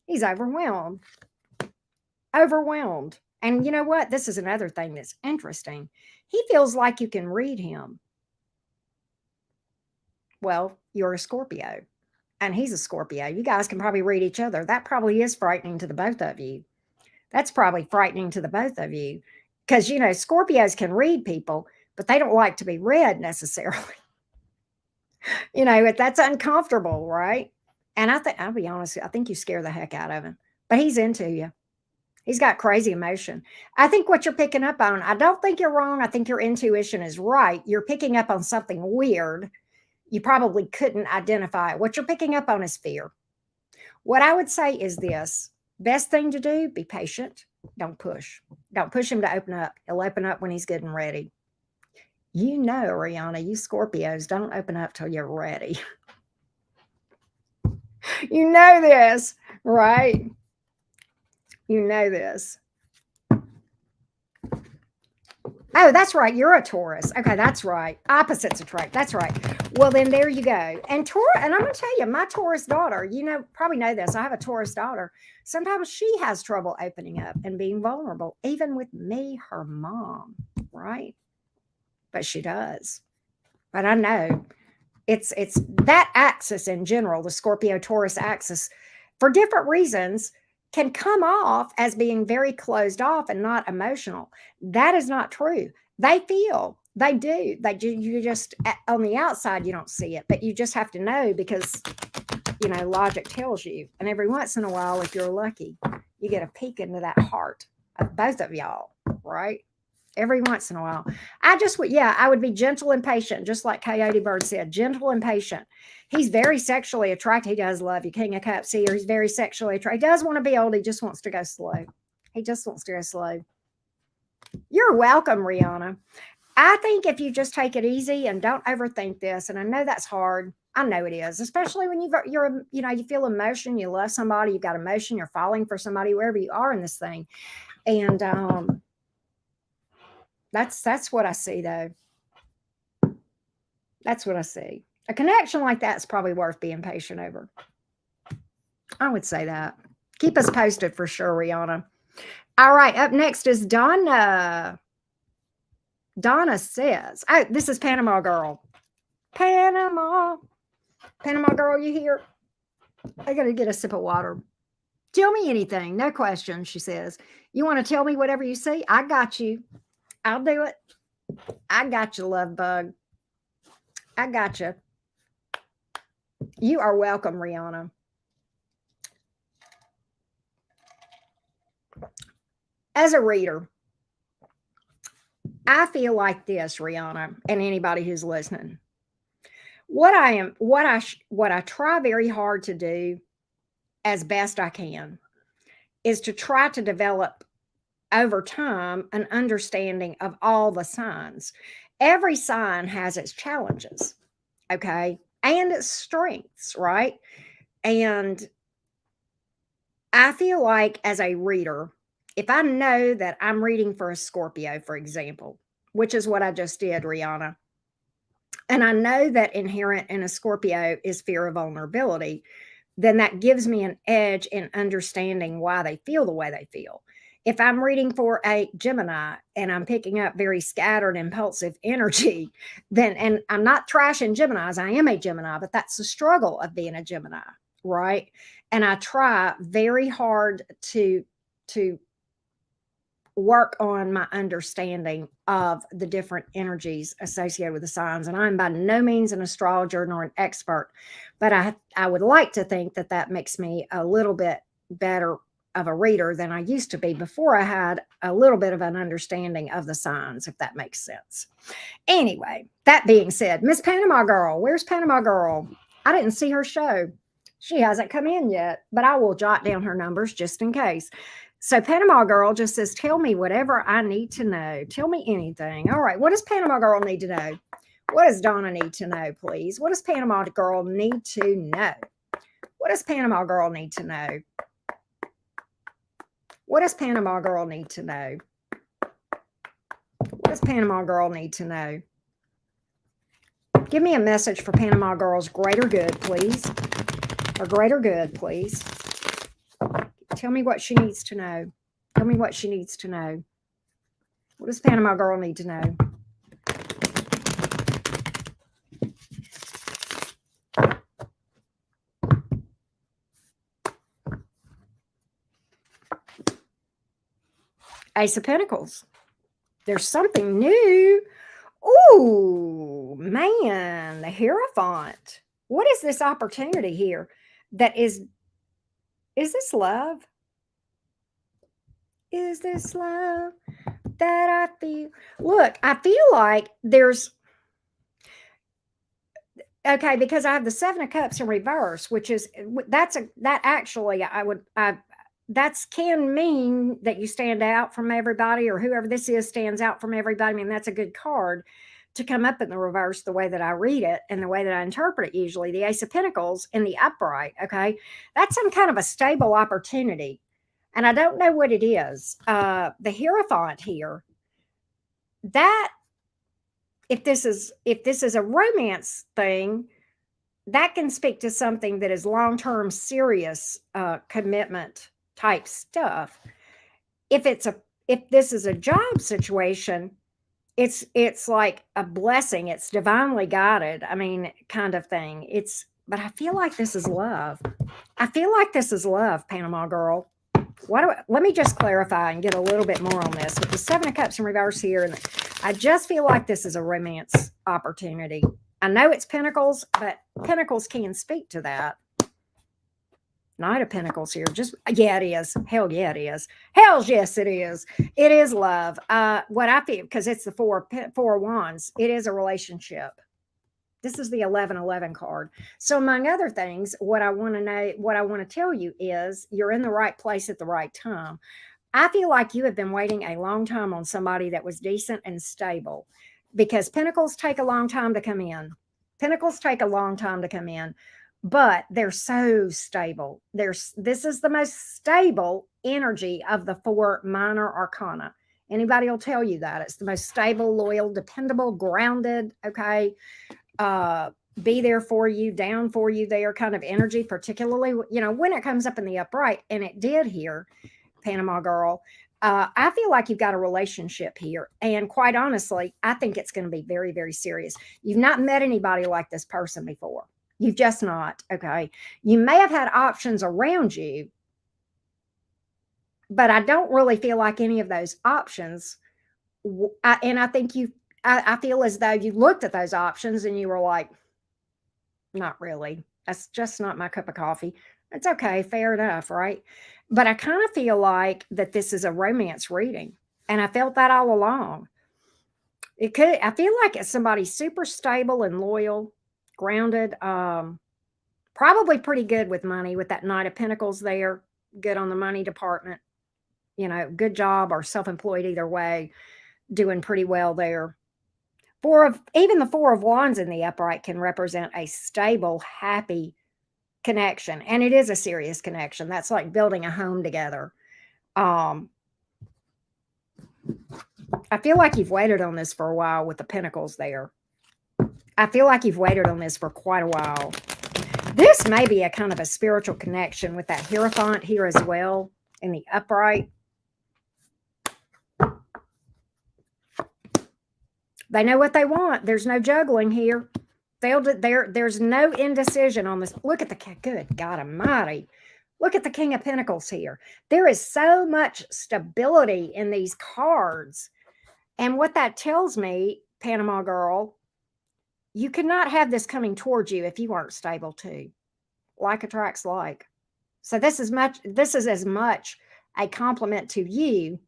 He's overwhelmed. And you know what? This is another thing that's interesting. He feels like you can read him. Well, you're a Scorpio and he's a Scorpio. You guys can probably read each other. That probably is frightening to the both of you. That's probably frightening to the both of you because, Scorpios can read people, but they don't like to be read necessarily. That's uncomfortable, right? And I'll be honest, I think you scare the heck out of him, but he's into you. He's got crazy emotion. I think what you're picking up on, I don't think you're wrong. I think your intuition is right. You're picking up on something weird. You probably couldn't identify it. What you're picking up on is fear. What I would say is this: best thing to do, be patient. Don't push. Don't push him to open up. He'll open up when he's good and ready. Rihanna, you Scorpios don't open up till you're ready. You know this, right? You know this. Oh, that's right. You're a Taurus. Okay, that's right. Opposites attract. That's right. Well, then there you go. And I'm going to tell you, my Taurus daughter, probably know this. I have a Taurus daughter. Sometimes she has trouble opening up and being vulnerable, even with me, her mom, right? But she does. But I know it's that axis in general, the Scorpio Taurus axis, for different reasons, can come off as being very closed off and not emotional. That is not true. They feel, they do. You just, on the outside, you don't see it, but you just have to know because, logic tells you. And every once in a while, if you're lucky, you get a peek into that heart of both of y'all, right? Every once in a while. I would be gentle and patient, just like Coyote Bird said, gentle and patient. He's very sexually attracted. He does love you. King of Cups here. He's very sexually attracted. He does want to be old. He just wants to go slow. He just wants to go slow. You're welcome, Rihanna. I think if you just take it easy and don't overthink this, and I know that's hard. I know it is, especially when you feel emotion, you love somebody, you've got emotion, you're falling for somebody, wherever you are in this thing. And, that's what I see, though. That's what I see. A connection like that is probably worth being patient over. I would say that. Keep us posted for sure, Rihanna. All right, up next is Donna. Donna says, oh, this is Panama Girl. Panama Girl, you here? I got to get a sip of water. Tell me anything. No question, she says. You want to tell me whatever you see? I got you. I'll do it. I got you, love bug. I got you. You are welcome, Rihanna. As a reader, I feel like this, Rihanna, and anybody who's listening. What I try very hard to do as best I can is to try to develop over time an understanding of all the signs. Every sign has its challenges, okay, and its strengths, right? And I feel like as a reader, if I know that I'm reading for a Scorpio, for example, which is what I just did, Rihanna, and I know that inherent in a Scorpio is fear of vulnerability, then that gives me an edge in understanding why they feel the way they feel. If I'm reading for a Gemini and I'm picking up very scattered, impulsive energy, and I'm not trashing Geminis, I am a Gemini, but that's the struggle of being a Gemini, right? And I try very hard to work on my understanding of the different energies associated with the signs. And I'm by no means an astrologer nor an expert, but I would like to think that makes me a little bit better of a reader than I used to be before I had a little bit of an understanding of the signs, if that makes sense. Anyway, that being said, Miss Panama Girl, where's Panama Girl? I didn't see her show. She hasn't come in yet, but I will jot down her numbers just in case. So Panama Girl just says, tell me whatever I need to know. Tell me anything. All right. What does Panama Girl need to know? What does Donna need to know, please? What does Panama Girl need to know? What does Panama Girl need to know? What does Panama Girl need to know? What does Panama Girl need to know? Give me a message for Panama Girl's greater good, please. Or greater good, please. Tell me what she needs to know. Tell me what she needs to know. What does Panama Girl need to know? Ace of Pentacles. There's something new. Ooh, man, the Hierophant. What is this opportunity here that is this love? Is this love that I feel? Look, I feel like there's, okay, because I have the Seven of Cups in reverse, which is, that actually, that's can mean that you stand out from everybody, or whoever this is stands out from everybody. I mean, that's a good card to come up in the reverse, the way that I read it and the way that I interpret it. Usually the Ace of Pentacles in the upright. Okay. That's some kind of a stable opportunity. And I don't know what it is. The Hierophant here, that if this is a romance thing, that can speak to something that is long-term, serious commitment type stuff. If this is a job situation, it's like a blessing. It's divinely guided. I mean, kind of thing. But I feel like this is love. I feel like this is love, Panama girl. Let me just clarify and get a little bit more on this. With the Seven of Cups in reverse here, and I just feel like this is a romance opportunity. I know it's Pentacles, but Pentacles can speak to that. Knight of Pentacles here. Yeah, it is. Hell yeah, it is. Hell yes, it is. It is love. What I feel, because it's the four of Wands, it is a relationship. This is the 1111 card. So among other things, what I want to tell you is you're in the right place at the right time. I feel like you have been waiting a long time on somebody that was decent and stable, because Pentacles take a long time to come in. Pentacles take a long time to come in, but they're so stable. This is the most stable energy of the four minor arcana. Anybody will tell you that. It's the most stable, loyal, dependable, grounded, okay? Be there for you, down for you there kind of energy, particularly, when it comes up in the upright, and it did here, Panama girl. I feel like you've got a relationship here. And quite honestly, I think it's going to be very, very serious. You've not met anybody like this person before. You've just not. Okay. You may have had options around you, but I don't really feel like any of those options. And I think I feel as though you looked at those options and you were like, not really. That's just not my cup of coffee. It's okay. Fair enough. Right. But I kind of feel like that this is a romance reading. And I felt that all along. I feel like it's somebody super stable and loyal, grounded, probably pretty good with money, with that Knight of Pentacles there, good on the money department, good job or self-employed, either way, doing pretty well there. Even the Four of Wands in the upright can represent a stable, happy connection. And it is a serious connection. That's like building a home together. I feel like you've waited on this for a while with the Pentacles there. I feel like you've waited on this for quite a while. This may be a kind of a spiritual connection with that Hierophant here as well in the upright. They know what they want. There's no juggling here. There's no indecision on this. Look at good God Almighty. Look at the King of Pentacles here. There is so much stability in these cards. And what that tells me, Panama girl, you could not have this coming towards you if you aren't stable too. Like attracts like. So this is as much a compliment to you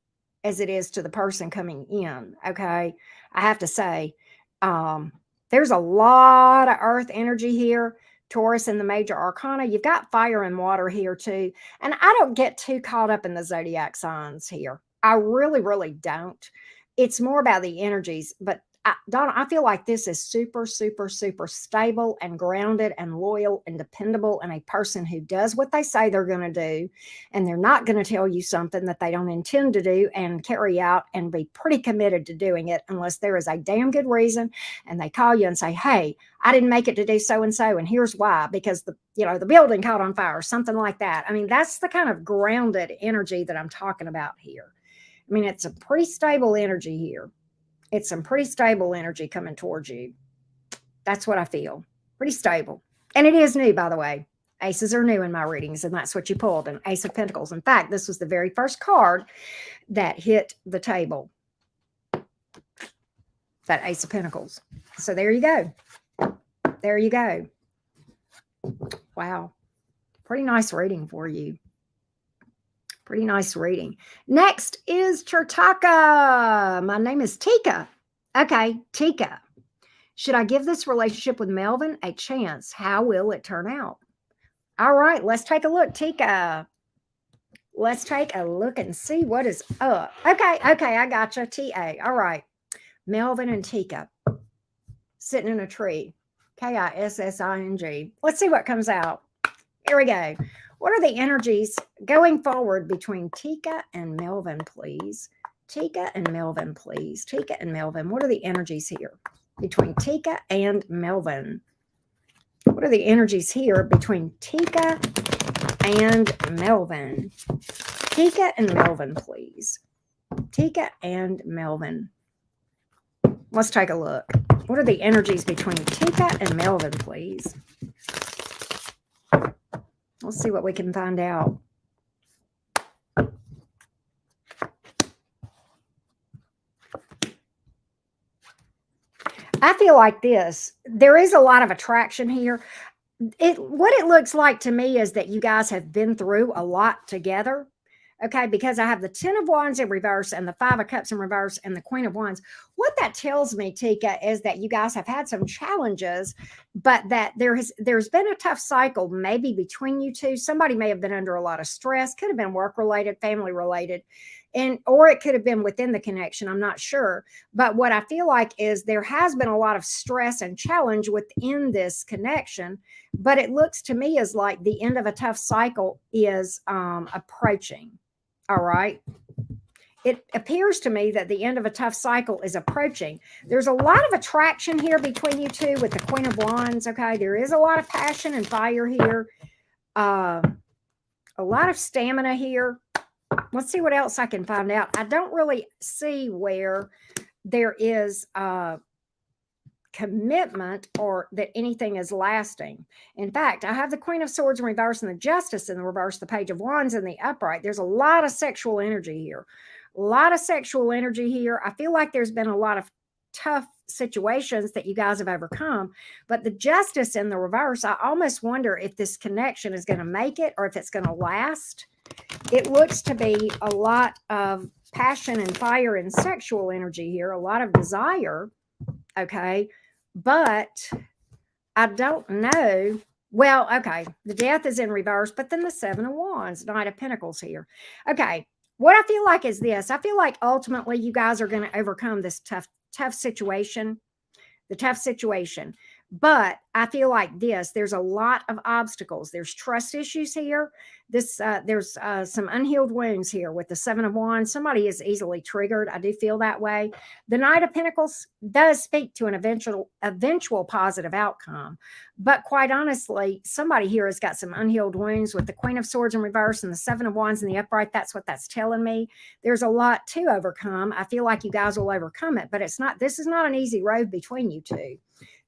as it is to the person coming in. Okay. I have to say, there's a lot of earth energy here. Taurus in the major arcana. You've got fire and water here too. And I don't get too caught up in the zodiac signs here. I really, really don't. It's more about the energies. But Donna, I feel like this is super, super, super stable and grounded and loyal and dependable, and a person who does what they say they're going to do. And they're not going to tell you something that they don't intend to do and carry out and be pretty committed to doing it unless there is a damn good reason. And they call you and say, hey, I didn't make it to do so-and-so, and here's why, because the building caught on fire, something like that. I mean, that's the kind of grounded energy that I'm talking about here. I mean, it's a pretty stable energy here. It's some pretty stable energy coming towards you. That's what I feel. Pretty stable. And it is new, by the way. Aces are new in my readings, and that's what you pulled, an Ace of Pentacles. In fact, this was the very first card that hit the table, that Ace of Pentacles. So there you go. There you go. Wow. Pretty nice reading for you. Pretty nice reading. Next is Chertaka. My name is Tikka. Okay, Tikka. Should I give this relationship with Melvin a chance? How will it turn out? All right, let's take a look, Tikka. Let's take a look and see what is up. Okay, I gotcha. TA. All right. Melvin and Tikka sitting in a tree. Kissing. Let's see what comes out. Here we go. What are the energies going forward between Tikka and Melvin, please? Tikka and Melvin, please. Tikka and Melvin. What are the energies here between Tikka and Melvin? What are the energies here between Tikka and Melvin? Tikka and Melvin, please. Tikka and Melvin. Let's take a look. What are the energies between Tikka and Melvin, please? Let's see what we can find out. I feel like this. There is a lot of attraction here. What it looks like to me is that you guys have been through a lot together. Okay, because I have the 10 of Wands in reverse and the 5 of Cups in reverse and the Queen of Wands. What that tells me, Tikka, is that you guys have had some challenges, but that there's been a tough cycle maybe between you two. Somebody may have been under a lot of stress, could have been work-related, family-related, or it could have been within the connection. I'm not sure. But what I feel like is there has been a lot of stress and challenge within this connection, but it looks to me as like the end of a tough cycle is approaching. All right. It appears to me that the end of a tough cycle is approaching. There's a lot of attraction here between you two with the Queen of Wands. Okay. There is a lot of passion and fire here. A lot of stamina here. Let's see what else I can find out. I don't really see where there is commitment or that anything is lasting. In fact, I have the Queen of Swords in reverse and the Justice in the reverse, the Page of Wands in the upright. There's a lot of sexual energy here. A lot of sexual energy here. I feel like there's been a lot of tough situations that you guys have overcome, but the Justice in the reverse, I almost wonder if this connection is going to make it or if it's going to last. It looks to be a lot of passion and fire and sexual energy here, a lot of desire. Okay. But I don't know. Well, okay. The Death is in reverse, but then the 7 of Wands, Knight of Pentacles here. Okay. What I feel like is this. I feel like ultimately you guys are going to overcome this tough situation, the tough situation. But I feel like this, there's a lot of obstacles. There's trust issues here. There's some unhealed wounds here with the 7 of Wands. Somebody is easily triggered. I do feel that way. The Knight of Pentacles does speak to an eventual positive outcome. But quite honestly, somebody here has got some unhealed wounds with the Queen of Swords in reverse and the 7 of Wands in the upright. That's what that's telling me. There's a lot to overcome. I feel like you guys will overcome it, but this is not an easy road between you two.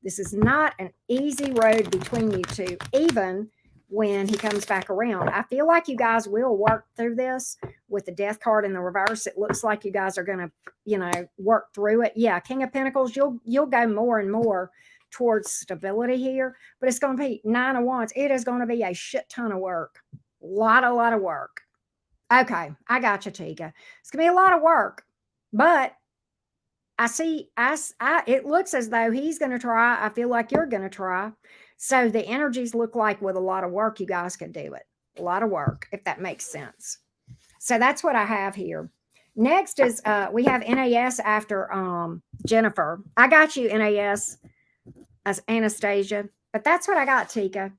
This is not an easy road between you two, even when he comes back around. I feel like you guys will work through this with the Death card in the reverse. It looks like you guys are going to, work through it. Yeah, King of Pentacles, you'll go more and more towards stability here, but it's going to be 9 of Wands. It is going to be a shit ton of work. A lot of work. Okay, I got you, Tikka. It's going to be a lot of work, but it looks as though he's going to try. I feel like you're going to try. So the energies look like with a lot of work, you guys can do it. A lot of work, if that makes sense. So that's what I have here. Next is we have NAS after Jennifer. I got you, NAS, as Anastasia. But that's what I got, Tikka.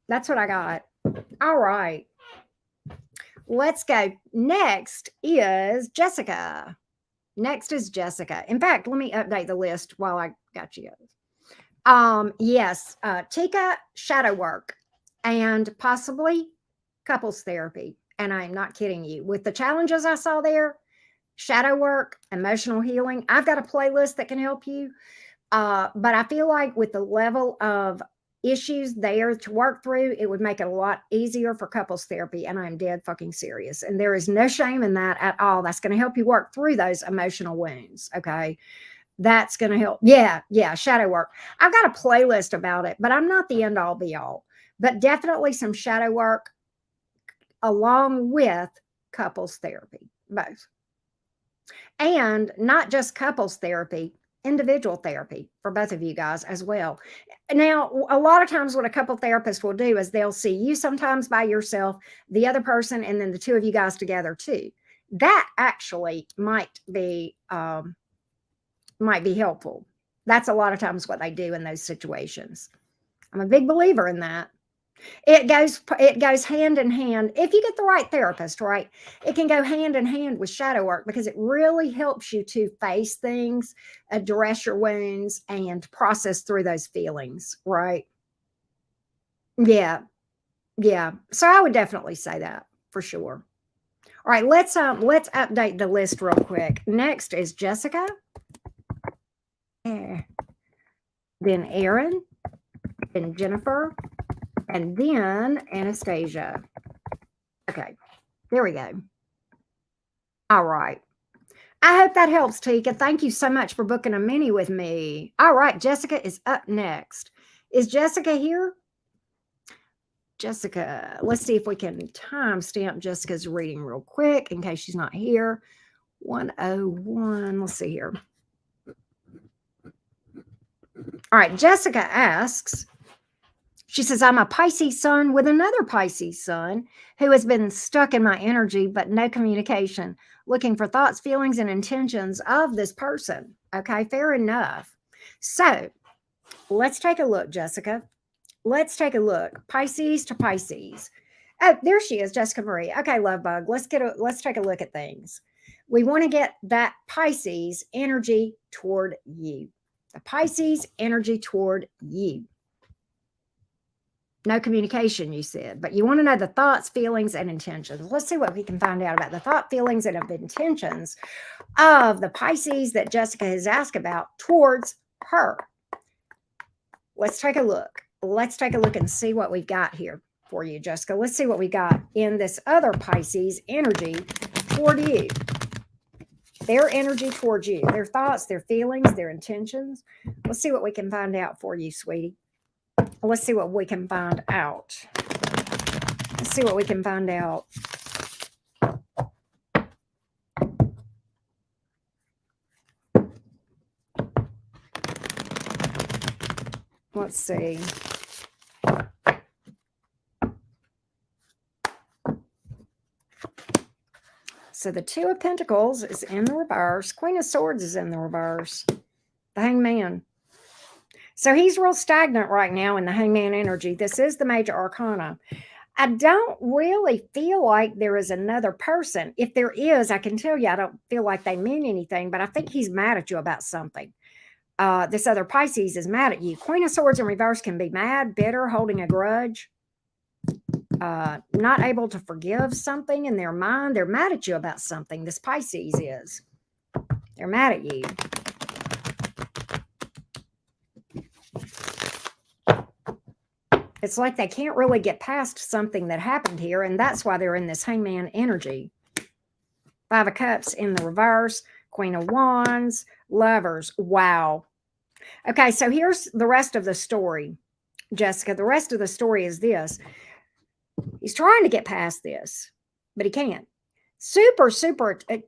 That's what I got. All right. Let's go. Next is Jessica. Next is Jessica. In fact, let me update the list while I got you. Yes, Tikka, shadow work, and possibly couples therapy. And I'm not kidding you. With the challenges I saw there, shadow work, emotional healing, I've got a playlist that can help you. But I feel like with the level of issues there to work through, it would make it a lot easier for couples therapy. And I'm dead fucking serious. And there is no shame in that at all. That's going to help you work through those emotional wounds. Okay. That's going to help. Yeah. Yeah. Shadow work. I've got a playlist about it, but I'm not the end all be all. But definitely some shadow work along with couples therapy, both. And not just couples therapy, individual therapy for both of you guys as well. Now, a lot of times what a couple therapist will do is they'll see you sometimes by yourself, the other person, and then the two of you guys together too. That actually might be helpful. That's a lot of times what they do in those situations. I'm a big believer in that. It goes hand in hand. If you get the right therapist, right, it can go hand in hand with shadow work because it really helps you to face things, address your wounds, and process through those feelings, right? Yeah. Yeah. So I would definitely say that for sure. All right, let's update the list real quick. Next is Jessica. Then Aaron, then Jennifer, and then Anastasia. Okay, there we go. All right. I hope that helps, Tikka. Thank you so much for booking a mini with me. All right, Jessica is up next. Is Jessica here? Jessica, let's see if we can timestamp Jessica's reading real quick in case she's not here. 101. Let's see here. All right, Jessica asks, she says, I'm a Pisces sun with another Pisces sun who has been stuck in my energy, but no communication, looking for thoughts, feelings, and intentions of this person. Okay, fair enough. So let's take a look, Jessica. Let's take a look. Pisces to Pisces. Oh, there she is, Jessica Marie. Okay, love bug. Let's take a look at things. We want to get that Pisces energy toward you. The Pisces energy toward you. No communication, you said, but you want to know the thoughts, feelings, and intentions. Let's see what we can find out about the thought, feelings, and intentions of the Pisces that Jessica has asked about towards her. Let's take a look. Let's take a look and see what we've got here for you, Jessica. Let's see what we got in this other Pisces energy toward you. Their energy towards you, their thoughts, their feelings, their intentions. Let's see what we can find out for you, sweetie. Let's see what we can find out. Let's see what we can find out. Let's see. So the Two of Pentacles is in the reverse. Queen of Swords is in the reverse. The Hangman. So he's real stagnant right now in the Hangman energy. This is the major arcana. I don't really feel like there is another person. If there is, I can tell you, I don't feel like they mean anything, but I think he's mad at you about something. This other Pisces is mad at you. Queen of Swords in reverse can be mad, bitter, holding a grudge, not able to forgive something in their mind. They're mad at you about something. This Pisces is. They're mad at you. It's like they can't really get past something that happened here, and that's why they're in this Hangman energy. Five of Cups in the reverse, Queen of Wands, Lovers. Wow. Okay, so here's the rest of the story, Jessica. The rest of the story is this. He's trying to get past this, but he can't. Super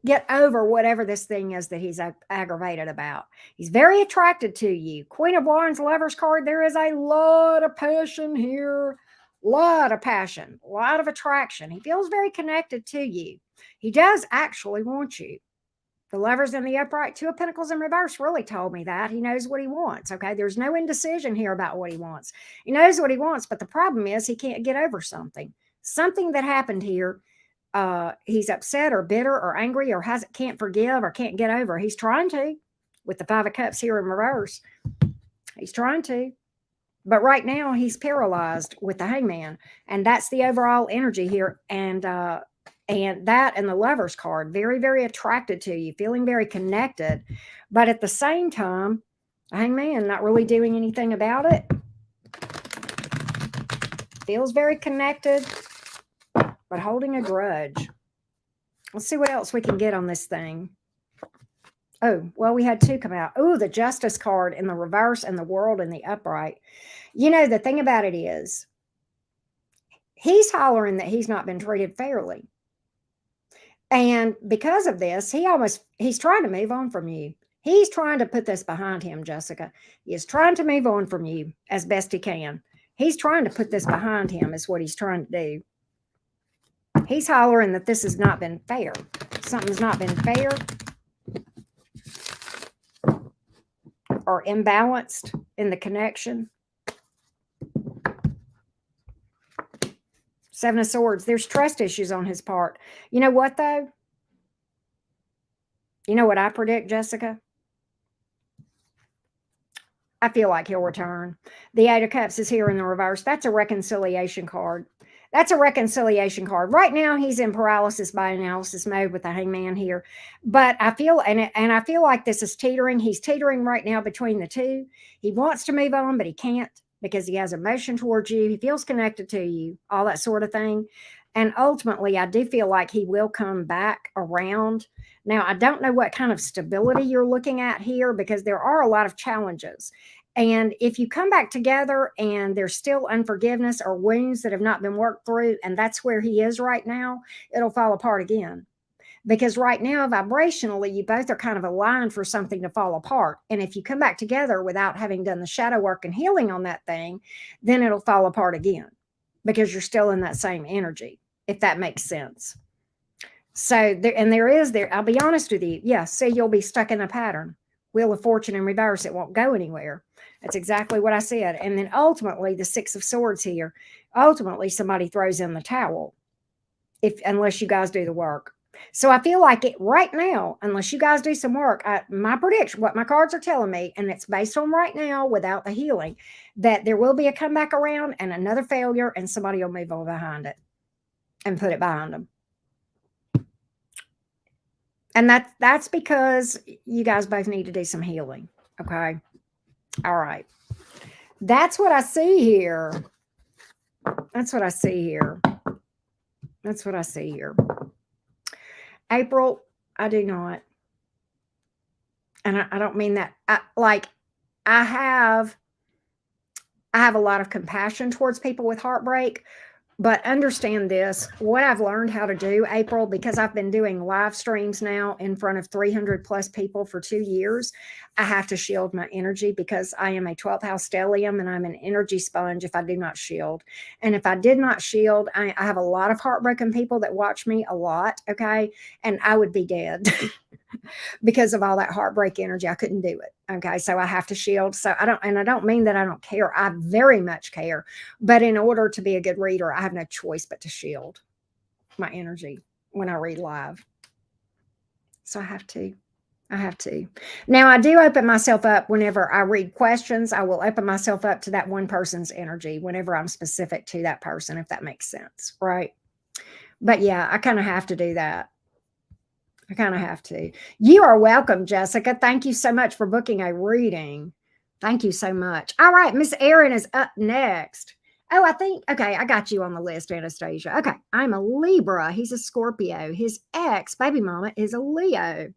get over whatever this thing is that he's aggravated about. He's very attracted to you. Queen of Wands, Lovers card. There is a lot of passion here. A lot of passion. A lot of attraction. He feels very connected to you. He does actually want you. The Lovers in the upright, Two of Pentacles in reverse really told me that. He knows what he wants, okay? There's no indecision here about what he wants. He knows what he wants, but the problem is he can't get over something. Something that happened here. He's upset or bitter or angry or can't forgive or can't get over. He's trying to, with the Five of Cups here in reverse. He's trying to. But right now he's paralyzed with the Hangman. And that's the overall energy here. And that and the Lovers card, very, very attracted to you, feeling very connected. But at the same time, the Hangman not really doing anything about it. Feels very connected, but holding a grudge. Let's see what else we can get on this thing. Oh, well, we had two come out. Oh, the Justice card in the reverse and the World in the upright. You know, the thing about it is, he's hollering that he's not been treated fairly. And because of this, he's trying to move on from you. He's trying to put this behind him, Jessica. He is trying to move on from you as best he can. He's trying to put this behind him, is what he's trying to do. He's hollering that this has not been fair. Something's not been fair or imbalanced in the connection. Seven of Swords. There's trust issues on his part. You know what, though? You know what I predict, Jessica? I feel like he'll return. The Eight of Cups is here in the reverse. That's a reconciliation card. That's a reconciliation card. Right now, he's in paralysis by analysis mode with the Hangman here. But I feel, and I feel like this is teetering. He's teetering right now between the two. He wants to move on, but he can't because he has emotion towards you. He feels connected to you, all that sort of thing. And ultimately, I do feel like he will come back around. Now, I don't know what kind of stability you're looking at here because there are a lot of challenges. And if you come back together and there's still unforgiveness or wounds that have not been worked through, and that's where he is right now, it'll fall apart again. Because right now, vibrationally, you both are kind of aligned for something to fall apart. And if you come back together without having done the shadow work and healing on that thing, then it'll fall apart again because you're still in that same energy, if that makes sense. So, I'll be honest with you. Yeah, so you'll be stuck in a pattern. Wheel of Fortune in reverse. It won't go anywhere. That's exactly what I said. And then ultimately, the Six of Swords here, ultimately somebody throws in the towel unless you guys do the work. So I feel like it right now, unless you guys do some work, my prediction, what my cards are telling me, and it's based on right now without the healing, that there will be a comeback around and another failure, and somebody will move on behind it and put it behind them. And that's because you guys both need to do some healing. Okay. All right. That's what I see here. That's what I see here. That's what I see here. April, I do not. And I don't mean that. I have a lot of compassion towards people with heartbreak. But understand this, what I've learned how to do, April, because I've been doing live streams now in front of 300 plus people for 2 years, I have to shield my energy because I am a 12th house stellium and I'm an energy sponge if I do not shield. And if I did not shield, I have a lot of heartbroken people that watch me a lot, okay? And I would be dead because of all that heartbreak energy. I couldn't do it. Okay. So I have to shield. So I don't mean that I don't care. I very much care. But in order to be a good reader, I have no choice but to shield my energy when I read live. So I have to. Now, I do open myself up whenever I read questions. I will open myself up to that one person's energy whenever I'm specific to that person, if that makes sense. Right. But yeah, I kind of have to do that. I kind of have to. You are welcome, Jessica. Thank you so much for booking a reading. Thank you so much. All right, Miss Erin is up next. Oh, okay, I got you on the list, Anastasia. Okay, I'm a Libra. He's a Scorpio. His ex, baby mama, is a Leo.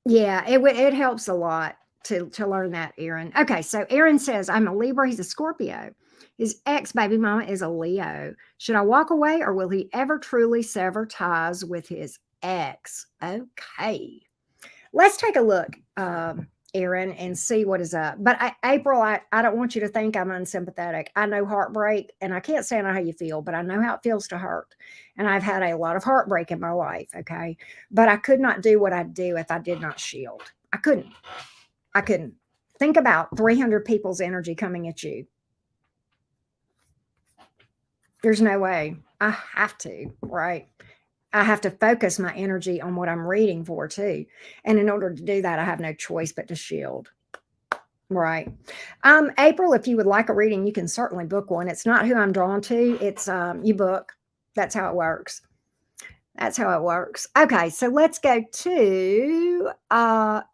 Yeah, it helps a lot to learn that, Erin. Okay, so Erin says, I'm a Libra. He's a Scorpio. His ex-baby mama is a Leo. Should I walk away or will he ever truly sever ties with his ex? Okay. Let's take a look, Erin, and see what is up. But April, I don't want you to think I'm unsympathetic. I know heartbreak, and I can't say I know how you feel, but I know how it feels to hurt. And I've had a lot of heartbreak in my life, okay? But I could not do what I'd do if I did not shield. I couldn't. Think about 300 people's energy coming at you. There's no way. I have to, right? I have to focus my energy on what I'm reading for too. And in order to do that, I have no choice but to shield. Right. April, if you would like a reading, you can certainly book one. It's not who I'm drawn to. It's you book. That's how it works. That's how it works. Okay, so let's go to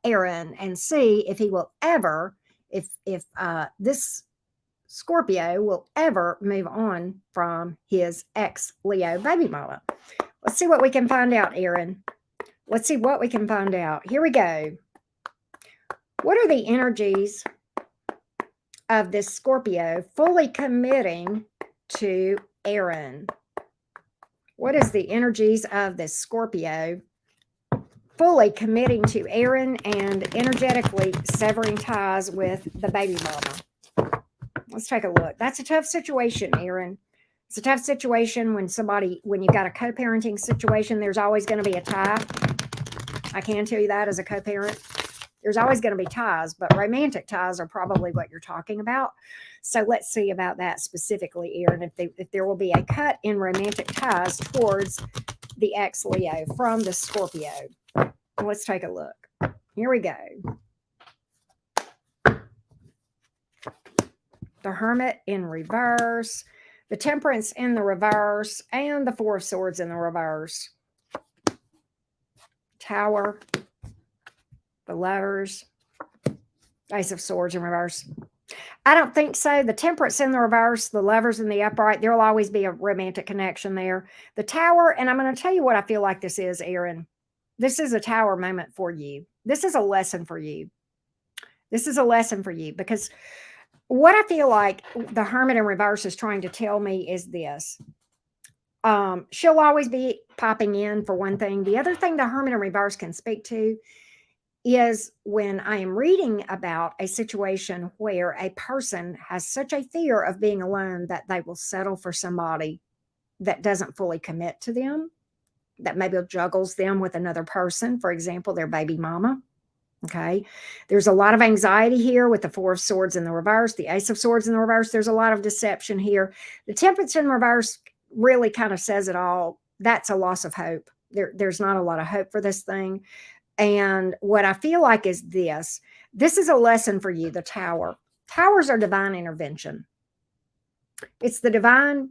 Aaron and see if he will ever, if this Scorpio will ever move on from his ex-Leo baby mama. Let's see what we can find out, Erin. Let's see what we can find out. Here we go. What are the energies of this Scorpio fully committing to Erin? What is the energies of this Scorpio fully committing to Erin and energetically severing ties with the baby mama? Let's take a look. That's a tough situation, Erin. It's a tough situation when you got a co-parenting situation, there's always going to be a tie. I can tell you that as a co-parent. There's always going to be ties, but romantic ties are probably what you're talking about. So let's see about that specifically, Erin, if there will be a cut in romantic ties towards the ex-Leo from the Scorpio. Let's take a look. Here we go. The Hermit in reverse, the Temperance in the reverse, and the Four of Swords in the reverse. Tower, the Lovers, Ace of Swords in reverse. I don't think so. The Temperance in the reverse, the Lovers in the upright, there'll always be a romantic connection there. The Tower, and I'm going to tell you what I feel like this is, Erin. This is a Tower moment for you. This is a lesson for you. This is a lesson for you because what I feel like the Hermit in reverse is trying to tell me is this. She'll always be popping in for one thing. The other thing the Hermit in reverse can speak to is when I am reading about a situation where a person has such a fear of being alone that they will settle for somebody that doesn't fully commit to them, that maybe juggles them with another person, for example, their baby mama. Okay. There's a lot of anxiety here with the Four of Swords in the reverse, the Ace of Swords in the reverse. There's a lot of deception here. The Temperance in reverse really kind of says it all. That's a loss of hope. There's not a lot of hope for this thing. And what I feel like is this is a lesson for you, the Tower. Towers are divine intervention. It's the divine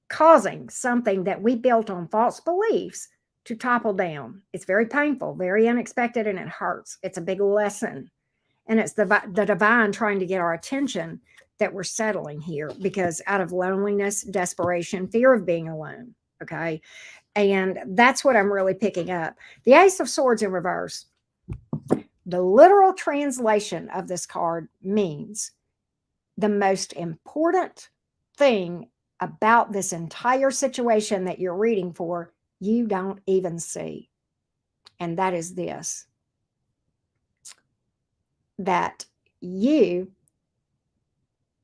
causing something that we built on false beliefs to topple down. It's very painful, very unexpected, and it hurts. It's a big lesson. And it's the divine trying to get our attention that we're settling here because out of loneliness, desperation, fear of being alone. Okay. And that's what I'm really picking up. The Ace of Swords in reverse. The literal translation of this card means the most important thing about this entire situation that you're reading for, you don't even see. And that is this, that you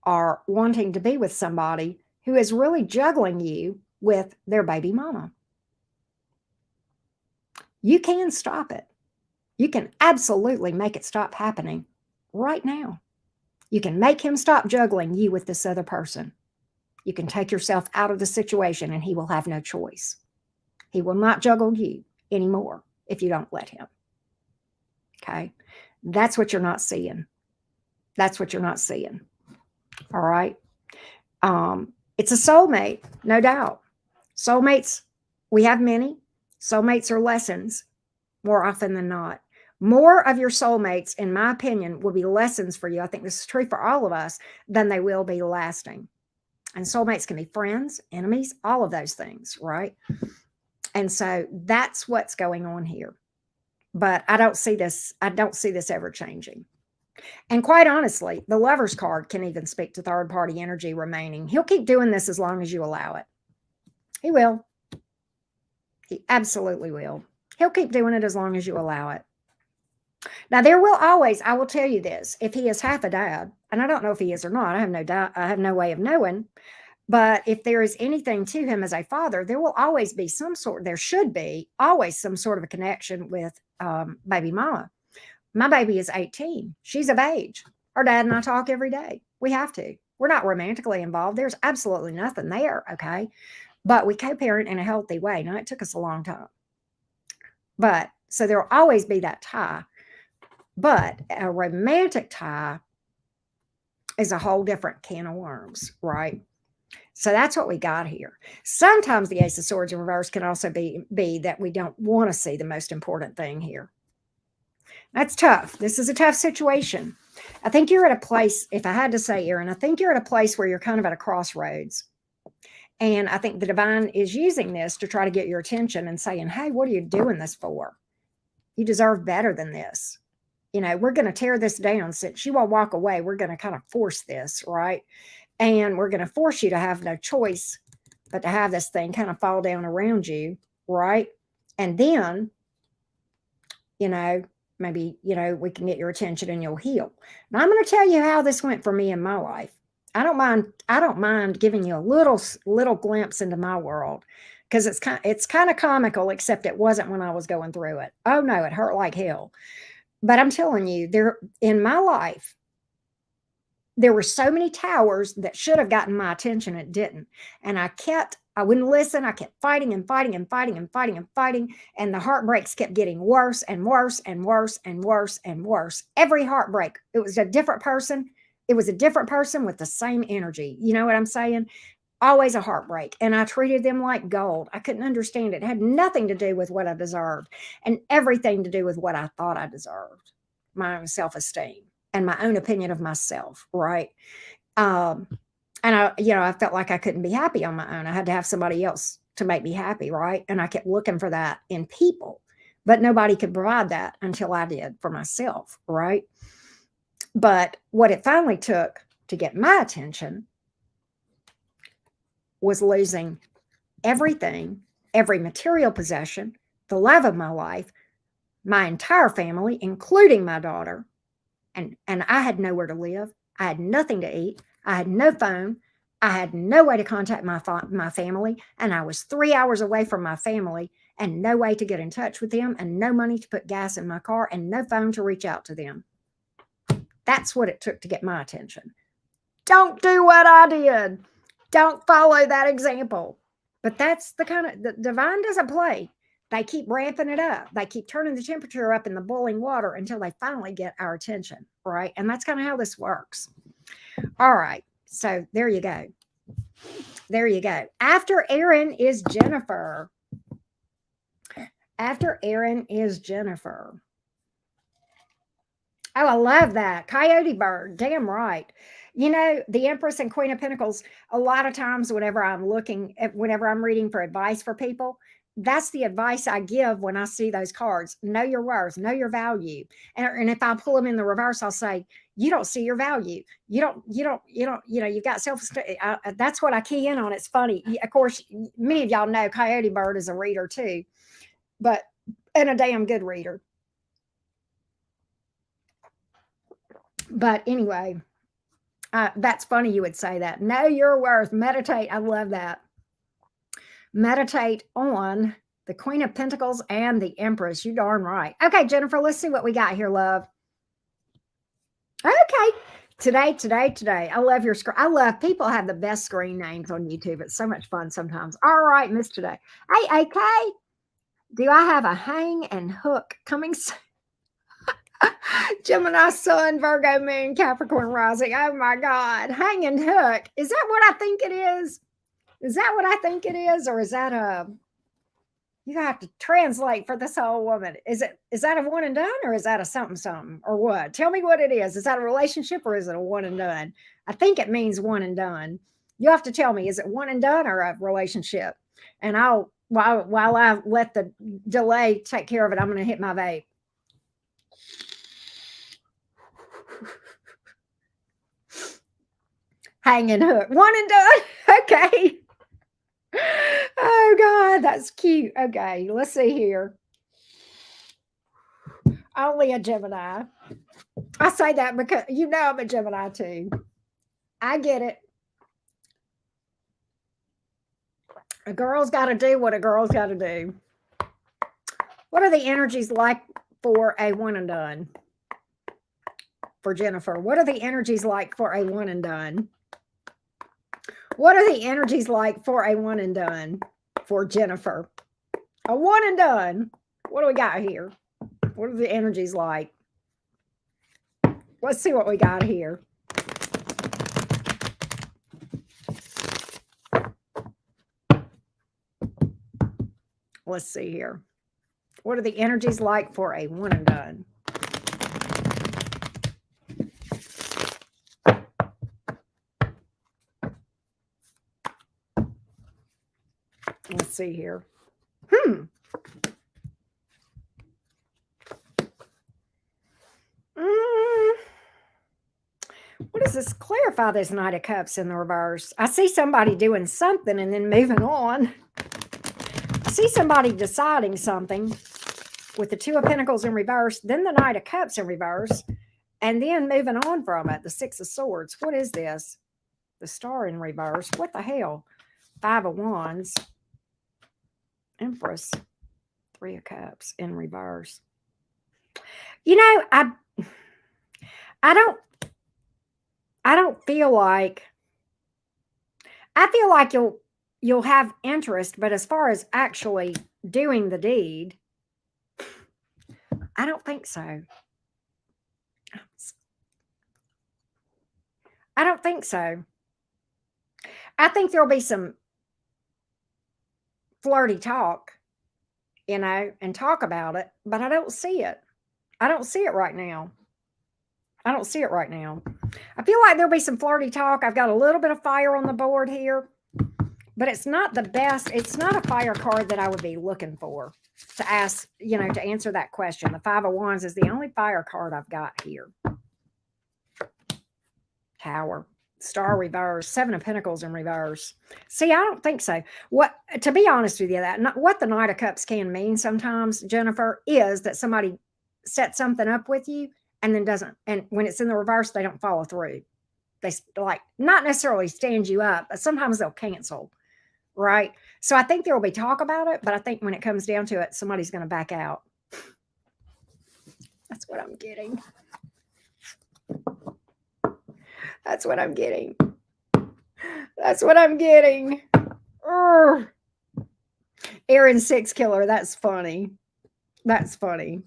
are wanting to be with somebody who is really juggling you with their baby mama. You can stop it. You can absolutely make it stop happening right now. You can make him stop juggling you with this other person. You can take yourself out of the situation and he will have no choice. He will not juggle you anymore if you don't let him. Okay. That's what you're not seeing. That's what you're not seeing. All right. It's a soulmate, no doubt. Soulmates, we have many. Soulmates are lessons more often than not. More of your soulmates, in my opinion, will be lessons for you. I think this is true for all of us, than they will be lasting. And soulmates can be friends, enemies, all of those things, right? And so that's what's going on here. But I don't see this ever changing. And quite honestly, the Lover's card can even speak to third party energy remaining. He'll keep doing this as long as you allow it. He will. He absolutely will. He'll keep doing it as long as you allow it. Now, there will always, I will tell you this, if he is half a dad, and I don't know if he is or not, I have no doubt, I have no way of knowing, but if there is anything to him as a father, there will always be there should be always some sort of a connection with baby mama. My baby is 18. She's of age. Her dad and I talk every day. We have to. We're not romantically involved. There's absolutely nothing there, okay? But we co-parent in a healthy way. Now, it took us a long time. But, so there will always be that tie. But a romantic tie is a whole different can of worms, right? So that's what we got here. Sometimes the Ace of Swords in reverse can also be that we don't want to see the most important thing here. That's tough. This is a tough situation. I think you're at a place, if I had to say, Erin, I think you're at a place where you're kind of at a crossroads. And I think the divine is using this to try to get your attention and saying, hey, what are you doing this for? You deserve better than this. You know, we're going to tear this down. Since you won't walk away, we're going to kind of force this, right? And we're going to force you to have no choice but to have this thing kind of fall down around you, right? And then, you know, maybe, you know, we can get your attention and you'll heal. Now I'm going to tell you how this went for me in my life. I don't mind giving you a little glimpse into my world, because it's kind of comical, except it wasn't when I was going through it. Oh no, it hurt like hell. But I'm telling you, there in my life, there were so many towers that should have gotten my attention. It didn't. And I wouldn't listen. I kept fighting and fighting and fighting and fighting and fighting. And the heartbreaks kept getting worse and worse and worse and worse and worse. Every heartbreak, it was a different person. It was a different person with the same energy. You know what I'm saying? Always a heartbreak. And I treated them like gold. I couldn't understand it. It had nothing to do with what I deserved and everything to do with what I thought I deserved, my own self-esteem and my own opinion of myself, right? And I felt like I couldn't be happy on my own. I had to have somebody else to make me happy, right? And I kept looking for that in people, but nobody could provide that until I did for myself, right? But what it finally took to get my attention was losing everything, every material possession, the love of my life, my entire family, including my daughter. And I had nowhere to live. I had nothing to eat. I had no phone. I had no way to contact my family. And I was 3 hours away from my family and no way to get in touch with them and no money to put gas in my car and no phone to reach out to them. That's what it took to get my attention. Don't do what I did. Don't follow that example. But that's the divine doesn't play. They keep ramping it up. They keep turning the temperature up in the boiling water until they finally get our attention, right? And that's kind of how this works. All right. So there you go. There you go. After Erin is Jennifer. After Erin is Jennifer. Oh, I love that. Coyote bird. Damn right. You know, the Empress and Queen of Pentacles, a lot of times whenever I'm reading for advice for people, that's the advice I give when I see those cards. Know your worth, know your value. And if I pull them in the reverse, I'll say, you don't see your value. You've got self-esteem. That's what I key in on. It's funny. Of course, many of y'all know Coyote bird is a reader too, and a damn good reader. But anyway, that's funny you would say that. Know your worth. Meditate. I love that. Meditate on the Queen of Pentacles and the Empress. You darn right. Okay, Jennifer, let's see what we got here, love. Okay. Today. I love your screen. I love people have the best screen names on YouTube. It's so much fun sometimes. All right, Miss Today. Hey, AK, do I have a hang and hook coming soon? Gemini Sun, Virgo Moon, Capricorn Rising. Oh my God. Hang and hook. Is that what I think it is? Is that what I think it is? Or is that you have to translate for this whole woman. Is that a one and done, or is that a something or what? Tell me what it is. Is that a relationship or is it a one and done? I think it means one and done. You have to tell me, is it one and done or a relationship? And while I let the delay take care of it, I'm going to hit my vape. Hang and hook. One and done. Okay. Oh, God, that's cute. Okay, let's see here. Only a Gemini. I say that because you know I'm a Gemini too. I get it. A girl's got to do what a girl's got to do. What are the energies like for a one and done? For Jennifer, what are the energies like for a one and done? What are the energies like for a one and done for Jennifer? A one and done. What do we got here? What are the energies like? Let's see what we got here. Let's see here. What are the energies like for a one and done? Let's see here. What does this clarify? This Knight of Cups in the reverse. I see somebody doing something and then moving on. I see somebody deciding something with the Two of Pentacles in reverse, then the Knight of Cups in reverse, and then moving on from it. The Six of Swords. What is this? The Star in reverse. What the hell? Five of Wands. Empress. Three of Cups in reverse. You know, I don't feel like, I feel like you'll have interest, but as far as actually doing the deed, I don't think so. I don't think so. I think there'll be some flirty talk, you know, and talk about it, but I don't see it. I don't see it right now. I don't see it right now. I feel like there'll be some flirty talk. I've got a little bit of fire on the board here, but it's not the best. It's not a fire card that I would be looking for to ask, you know, to answer that question. The Five of Wands is the only fire card I've got here. Tower. Star reverse. Seven of Pentacles in reverse. See, I don't think so. What, to be honest with you, what the Knight of Cups can mean sometimes, Jennifer, is that somebody sets something up with you and then doesn't, and when it's in the reverse, they don't follow through. They like not necessarily stand you up, but sometimes they'll cancel, right? So I think there will be talk about it, but I think when it comes down to it, somebody's going to back out. That's what I'm getting. That's what I'm getting. That's what I'm getting. Urgh. Aaron Six Killer. That's funny. That's funny.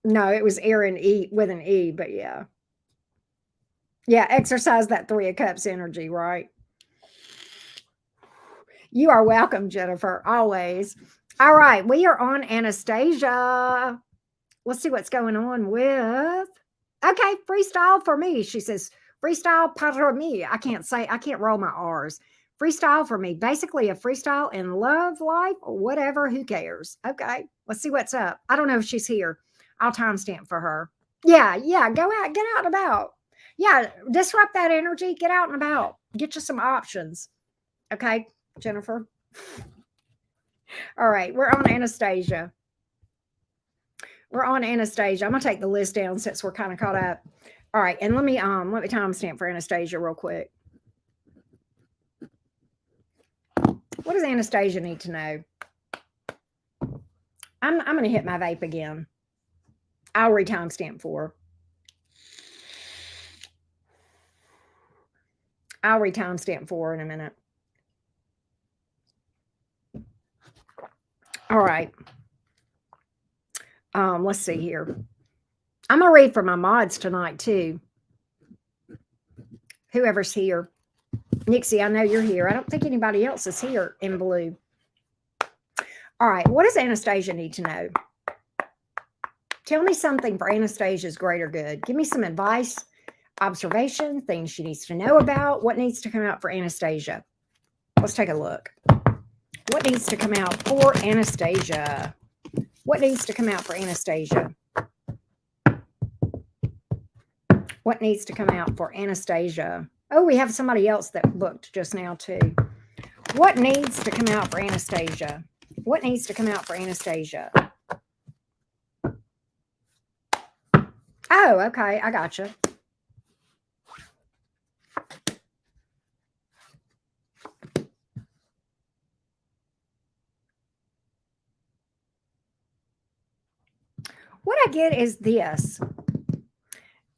No, it was Aaron E with an E, but yeah. Yeah, exercise that Three of Cups energy, right? You are welcome, Jennifer, always. All right, we are on Anastasia. Let's see what's going on with... Okay, freestyle for me, she says. Freestyle para me. I can't roll my R's. Freestyle for me. Basically a freestyle in love, life, or whatever. Who cares? Okay, let's see what's up. I don't know if she's here. I'll timestamp for her. Yeah, go out, get out and about. Yeah, disrupt that energy. Get out and about. Get you some options. Okay, Jennifer. All right, we're on Anastasia. We're on Anastasia. I'm gonna take the list down since we're kind of caught up. All right, and let me timestamp for Anastasia real quick. What does Anastasia need to know? I'm gonna hit my vape again. I'll re-timestamp for her. I'll re-timestamp for her in a minute. All right. Let's see here. I'm going to read for my mods tonight, too. Whoever's here. Nixie, I know you're here. I don't think anybody else is here in blue. All right. What does Anastasia need to know? Tell me something for Anastasia's greater good. Give me some advice, observation, things she needs to know about. What needs to come out for Anastasia? Let's take a look. What needs to come out for Anastasia? What needs to come out for Anastasia? What needs to come out for Anastasia? Oh, we have somebody else that booked just now, too. What needs to come out for Anastasia? What needs to come out for Anastasia? Oh, okay. I gotcha. What I get is this.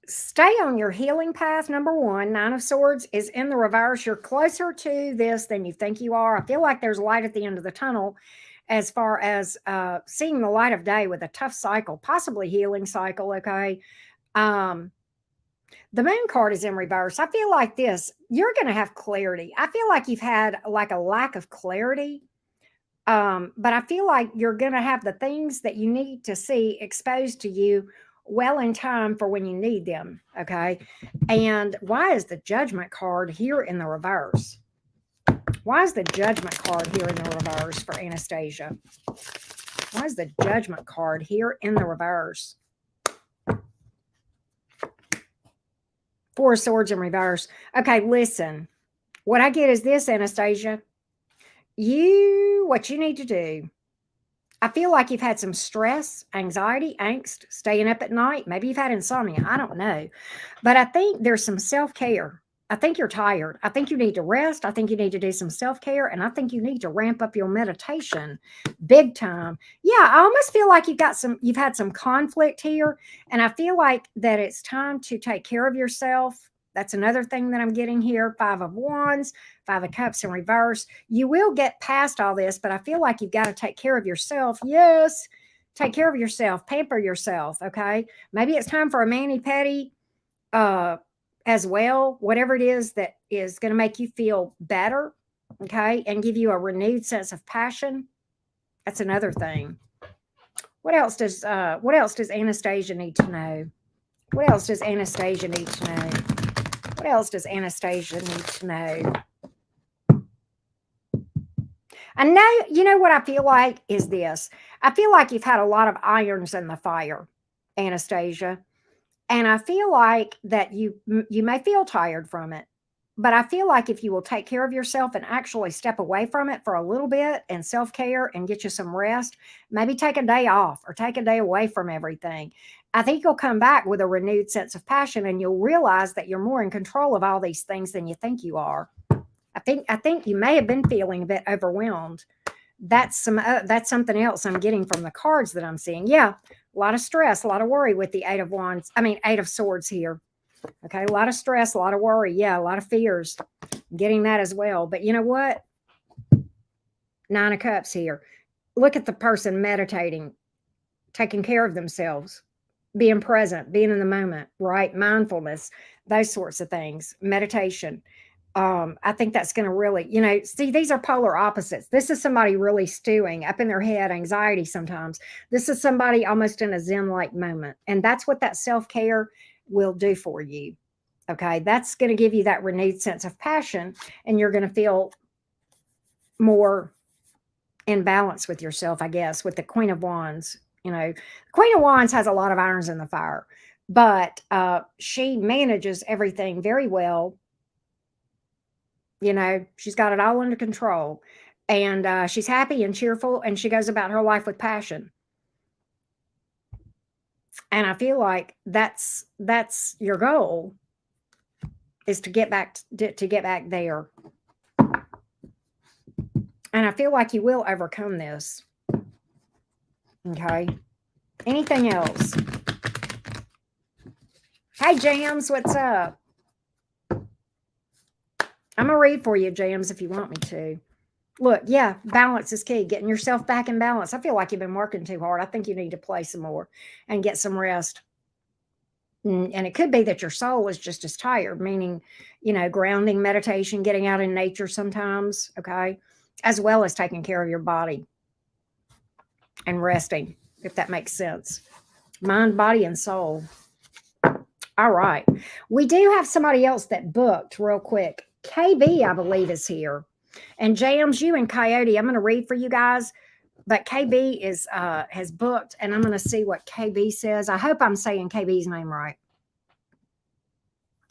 Stay on your healing path. Number one, Nine of Swords is in the reverse. You're closer to this than you think you are. I feel like there's light at the end of the tunnel as far as seeing the light of day with a tough cycle, possibly healing cycle, okay? The Moon card is in reverse. I feel like this. You're going to have clarity. I feel like you've had like a lack of clarity. But I feel like you're going to have the things that you need to see exposed to you well in time for when you need them. Okay. And why is the Judgment card here in the reverse? Why is the Judgment card here in the reverse for Anastasia? Why is the Judgment card here in the reverse? Four of Swords in reverse. Okay, listen. What I get is this, Anastasia. What you need to do, I feel like you've had some stress, anxiety, angst, staying up at night. Maybe you've had insomnia. I don't know. But I think there's some self-care. I think you're tired. I think you need to rest. I think you need to do some self-care. And I think you need to ramp up your meditation big time. Yeah, I almost feel like you've had some conflict here. And I feel like that it's time to take care of yourself. That's another thing that I'm getting here. 5 of Wands, 5 of Cups in reverse. You will get past all this, but I feel like you've got to take care of yourself. Yes, take care of yourself. Pamper yourself, okay? Maybe it's time for a mani-pedi as well. Whatever it is that is going to make you feel better, okay, and give you a renewed sense of passion. That's another thing. What else does Anastasia need to know? What else does Anastasia need to know? What else does Anastasia need to know? I know, you know what I feel like is this. I feel like you've had a lot of irons in the fire, Anastasia. And I feel like that you may feel tired from it. But I feel like if you will take care of yourself and actually step away from it for a little bit and self-care and get you some rest, maybe take a day off or take a day away from everything, I think you'll come back with a renewed sense of passion and you'll realize that you're more in control of all these things than you think you are. I think you may have been feeling a bit overwhelmed. That's something else I'm getting from the cards that I'm seeing. Yeah, a lot of stress, a lot of worry with the 8 of Swords here. Okay, a lot of stress, a lot of worry. Yeah, a lot of fears. I'm getting that as well. But you know what? 9 of Cups here. Look at the person meditating, taking care of themselves, being present, being in the moment, right? Mindfulness, those sorts of things, meditation. I think that's going to really, see, these are polar opposites. This is somebody really stewing up in their head, anxiety sometimes. This is somebody almost in a Zen-like moment. And that's what that self-care will do for you. Okay. That's going to give you that renewed sense of passion and you're going to feel more in balance with yourself, I guess, with the Queen of Wands. The Queen of Wands has a lot of irons in the fire, but she manages everything very well. She's got it all under control and she's happy and cheerful and she goes about her life with passion. And I feel like that's your goal is to get back there. And I feel like you will overcome this. Okay. Anything else? Hey, Jams, what's up? I'm going to read for you, Jams, if you want me to. Look, yeah, balance is key. Getting yourself back in balance. I feel like you've been working too hard. I think you need to play some more and get some rest. And it could be that your soul is just as tired, meaning, grounding, meditation, getting out in nature sometimes, okay, as well as taking care of your body and resting, if that makes sense. Mind, body, and soul. All right. We do have somebody else that booked real quick. KB, I believe, is here. And Jams, you and Coyote, I'm going to read for you guys. But KB has booked, and I'm going to see what KB says. I hope I'm saying KB's name right.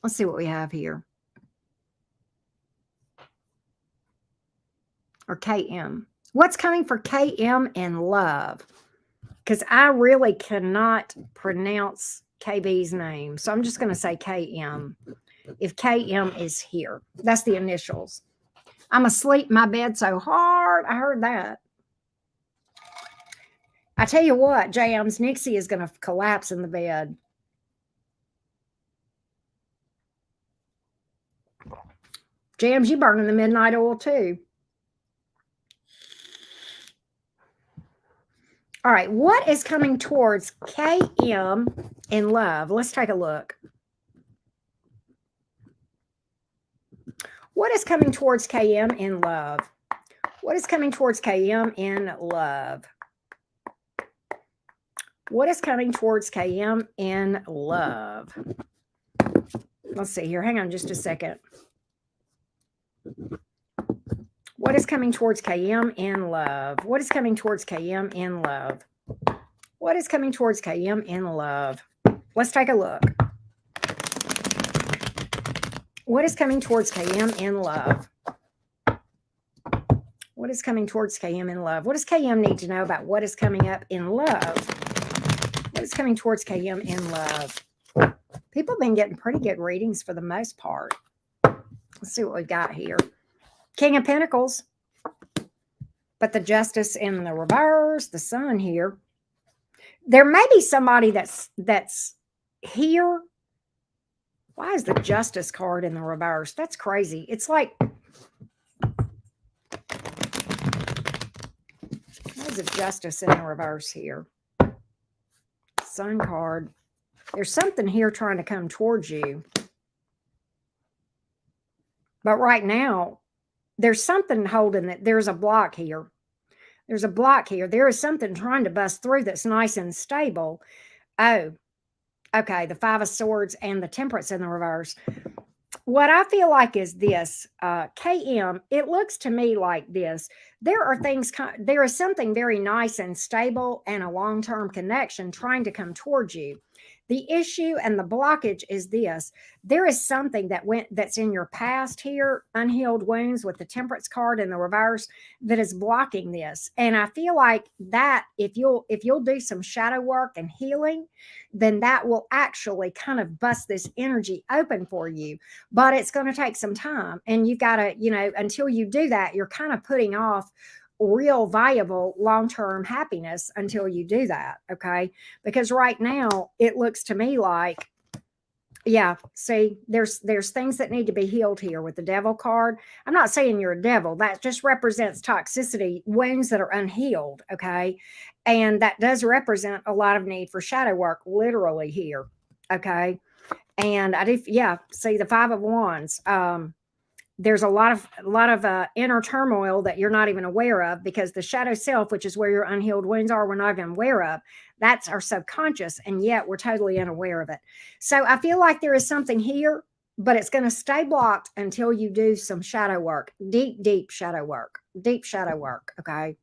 Let's see what we have here. Or KM. What's coming for KM in love? Because I really cannot pronounce KB's name. So I'm just going to say KM. If KM is here. That's the initials. I'm asleep in my bed so hard. I heard that. I tell you what, Jams, Nixie is going to collapse in the bed. Jams, you burning the midnight oil too. All right, what is coming towards KM in love? Let's take a look. What is coming towards KM in love? What is coming towards KM in love? What is coming towards KM in love? Let's see here. Hang on just a second. What is coming towards KM in love? What is coming towards KM in love? What is coming towards KM in love? Let's take a look. What is coming towards KM in love? What is coming towards KM in love? What does KM need to know about what is coming up in love? What is coming towards KM in love? People have been getting pretty good readings for the most part. Let's see what we got here. King of Pentacles. But the Justice in the reverse, the Sun here. There may be somebody that's here. Why is the Justice card in the reverse? That's crazy. It's like, why is the Justice in the reverse here? Sun card. There's something here trying to come towards you. But right now, there's something holding it. There's a block here. There's a block here. There is something trying to bust through that's nice and stable. Oh, okay. The Five of Swords and the Temperance in the reverse. What I feel like is this, KM, it looks to me like this. There is something very nice and stable and a long-term connection trying to come towards you. The issue and the blockage is this. There is something that's in your past here, unhealed wounds with the Temperance card in the reverse, that is blocking this. And I feel like that if you'll do some shadow work and healing, then that will actually kind of bust this energy open for you. But it's going to take some time. And you've got to, until you do that, you're kind of putting off real viable long-term happiness until you do that. Okay. Because right now it looks to me like, yeah, see, there's things that need to be healed here with the Devil card. I'm not saying you're a devil. That just represents toxicity, wounds that are unhealed. Okay. And that does represent a lot of need for shadow work, literally here. Okay. And I do, yeah, see the Five of Wands. There's a lot of inner turmoil that you're not even aware of, because the shadow self, which is where your unhealed wounds are, we're not even aware of. That's our subconscious, and yet we're totally unaware of it. So I feel like there is something here, but it's going to stay blocked until you do some shadow work, deep shadow work, okay?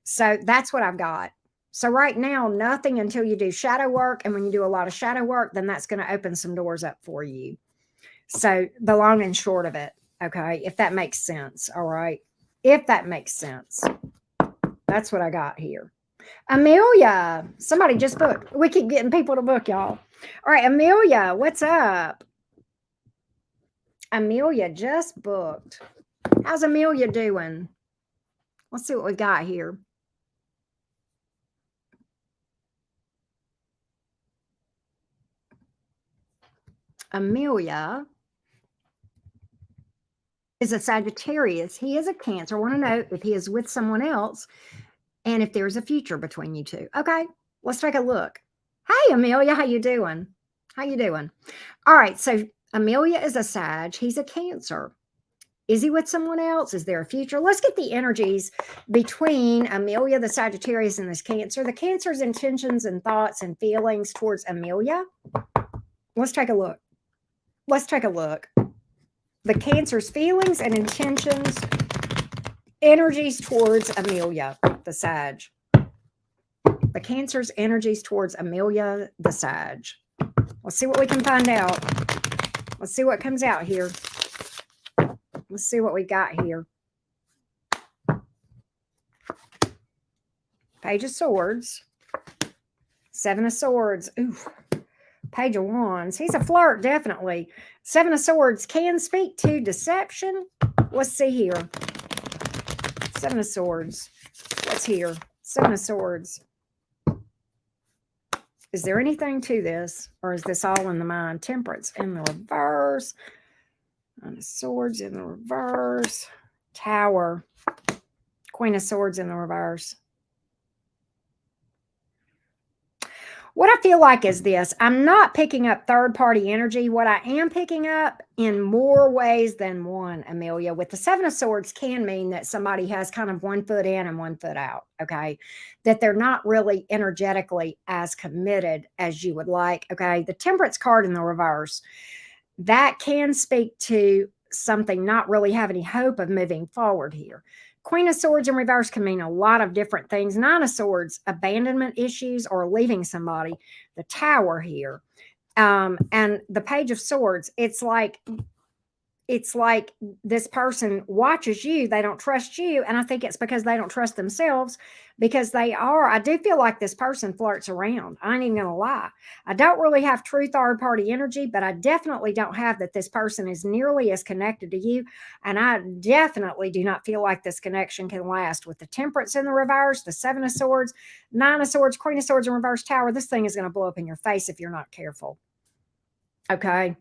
So that's what I've got. So right now, nothing until you do shadow work, and when you do a lot of shadow work, then that's going to open some doors up for you. So the long and short of it. Okay, if that makes sense. All right. If that makes sense. That's what I got here. Amelia, somebody just booked. We keep getting people to book, y'all. All right, Amelia, what's up? Amelia just booked. How's Amelia doing? Let's see what we got here. Amelia is a Sagittarius. He is a Cancer. I want to know if he is with someone else and if there's a future between you two. Okay, let's take a look. Hey, Amelia, how you doing? How you doing? All right, so Amelia is a Sag. He's a Cancer. Is he with someone else? Is there a future? Let's get the energies between Amelia, the Sagittarius, and this Cancer. The Cancer's intentions and thoughts and feelings towards Amelia. Let's take a look. Let's take a look. The Cancer's feelings and intentions, energies towards Amelia, the Sag. The Cancer's energies towards Amelia, the Sag. Let's see what we can find out. Let's see what comes out here. Let's see what we got here. Page of Swords. Seven of Swords. Ooh. Page of Wands. He's a flirt, definitely. Seven of Swords can speak to deception. Let's see here. Seven of Swords. What's here? Seven of Swords. Is there anything to this? Or is this all in the mind? Temperance in the reverse. Nine of Swords in the reverse. Tower. Queen of Swords in the reverse. What I feel like is this. I'm not picking up third-party energy. What I am picking up in more ways than one, Amelia, with the Seven of Swords can mean that somebody has kind of one foot in and one foot out, okay? That they're not really energetically as committed as you would like, okay? The Temperance card in the reverse, that can speak to something not really have any hope of moving forward here. Queen of Swords in reverse can mean a lot of different things. Nine of Swords, abandonment issues or leaving somebody. The Tower here. And the Page of Swords, it's like this person watches you, they don't trust you, and I think it's because they don't trust themselves, because I do feel like this person flirts around. I ain't even gonna lie. I don't really have true third party energy, but I definitely don't have that this person is nearly as connected to you, and I definitely do not feel like this connection can last. With the Temperance in the reverse, the Seven of Swords, Nine of Swords, Queen of Swords in reverse, Tower, this thing is going to blow up in your face if you're not careful. Okay.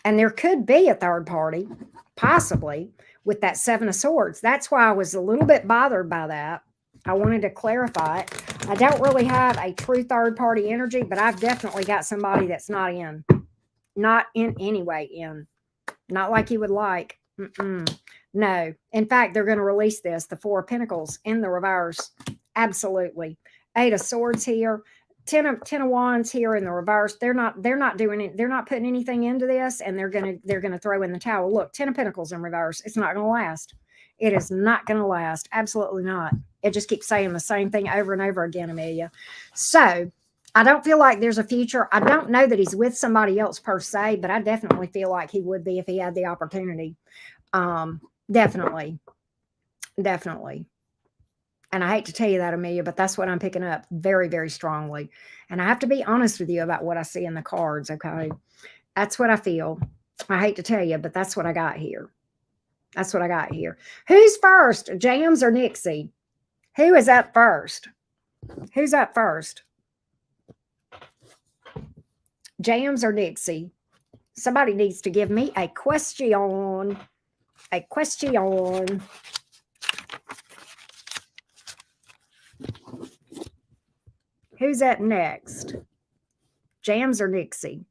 And there could be a third party, possibly, with that Seven of Swords. That's why I was a little bit bothered by that. I wanted to clarify it. I don't really have a true third party energy, but I've definitely got somebody that's not in any way in. Not like you would like. No. In fact, they're going to release this, the Four of Pentacles in the reverse. Absolutely. Eight of Swords here. Ten of Wands here in the reverse. They're not doing it. They're not putting anything into this, and they're gonna throw in the towel. Look, Ten of Pentacles in reverse. It's not gonna last. It is not gonna last. Absolutely not. It just keeps saying the same thing over and over again, Amelia. So I don't feel like there's a future. I don't know that he's with somebody else per se, but I definitely feel like he would be if he had the opportunity. Definitely. And I hate to tell you that, Amelia, but that's what I'm picking up very, very strongly. And I have to be honest with you about what I see in the cards, okay? That's what I feel. I hate to tell you, but that's what I got here. That's what I got here. Who's first, Jams or Nixie? Who is up first? Who's up first? Jams or Nixie? Somebody needs to give me a question. A question. Who's up next? Jams or Nixie?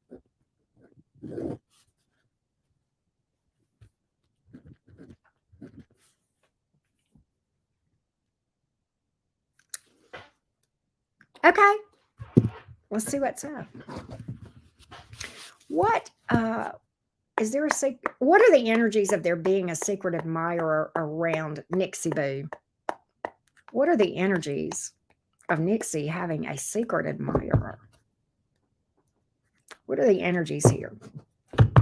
Okay. Let's see what's up. What is there a secret? What are the energies of there being a secret admirer around Nixie Boo? What are the energies of Nixie having a secret admirer? What are the energies here?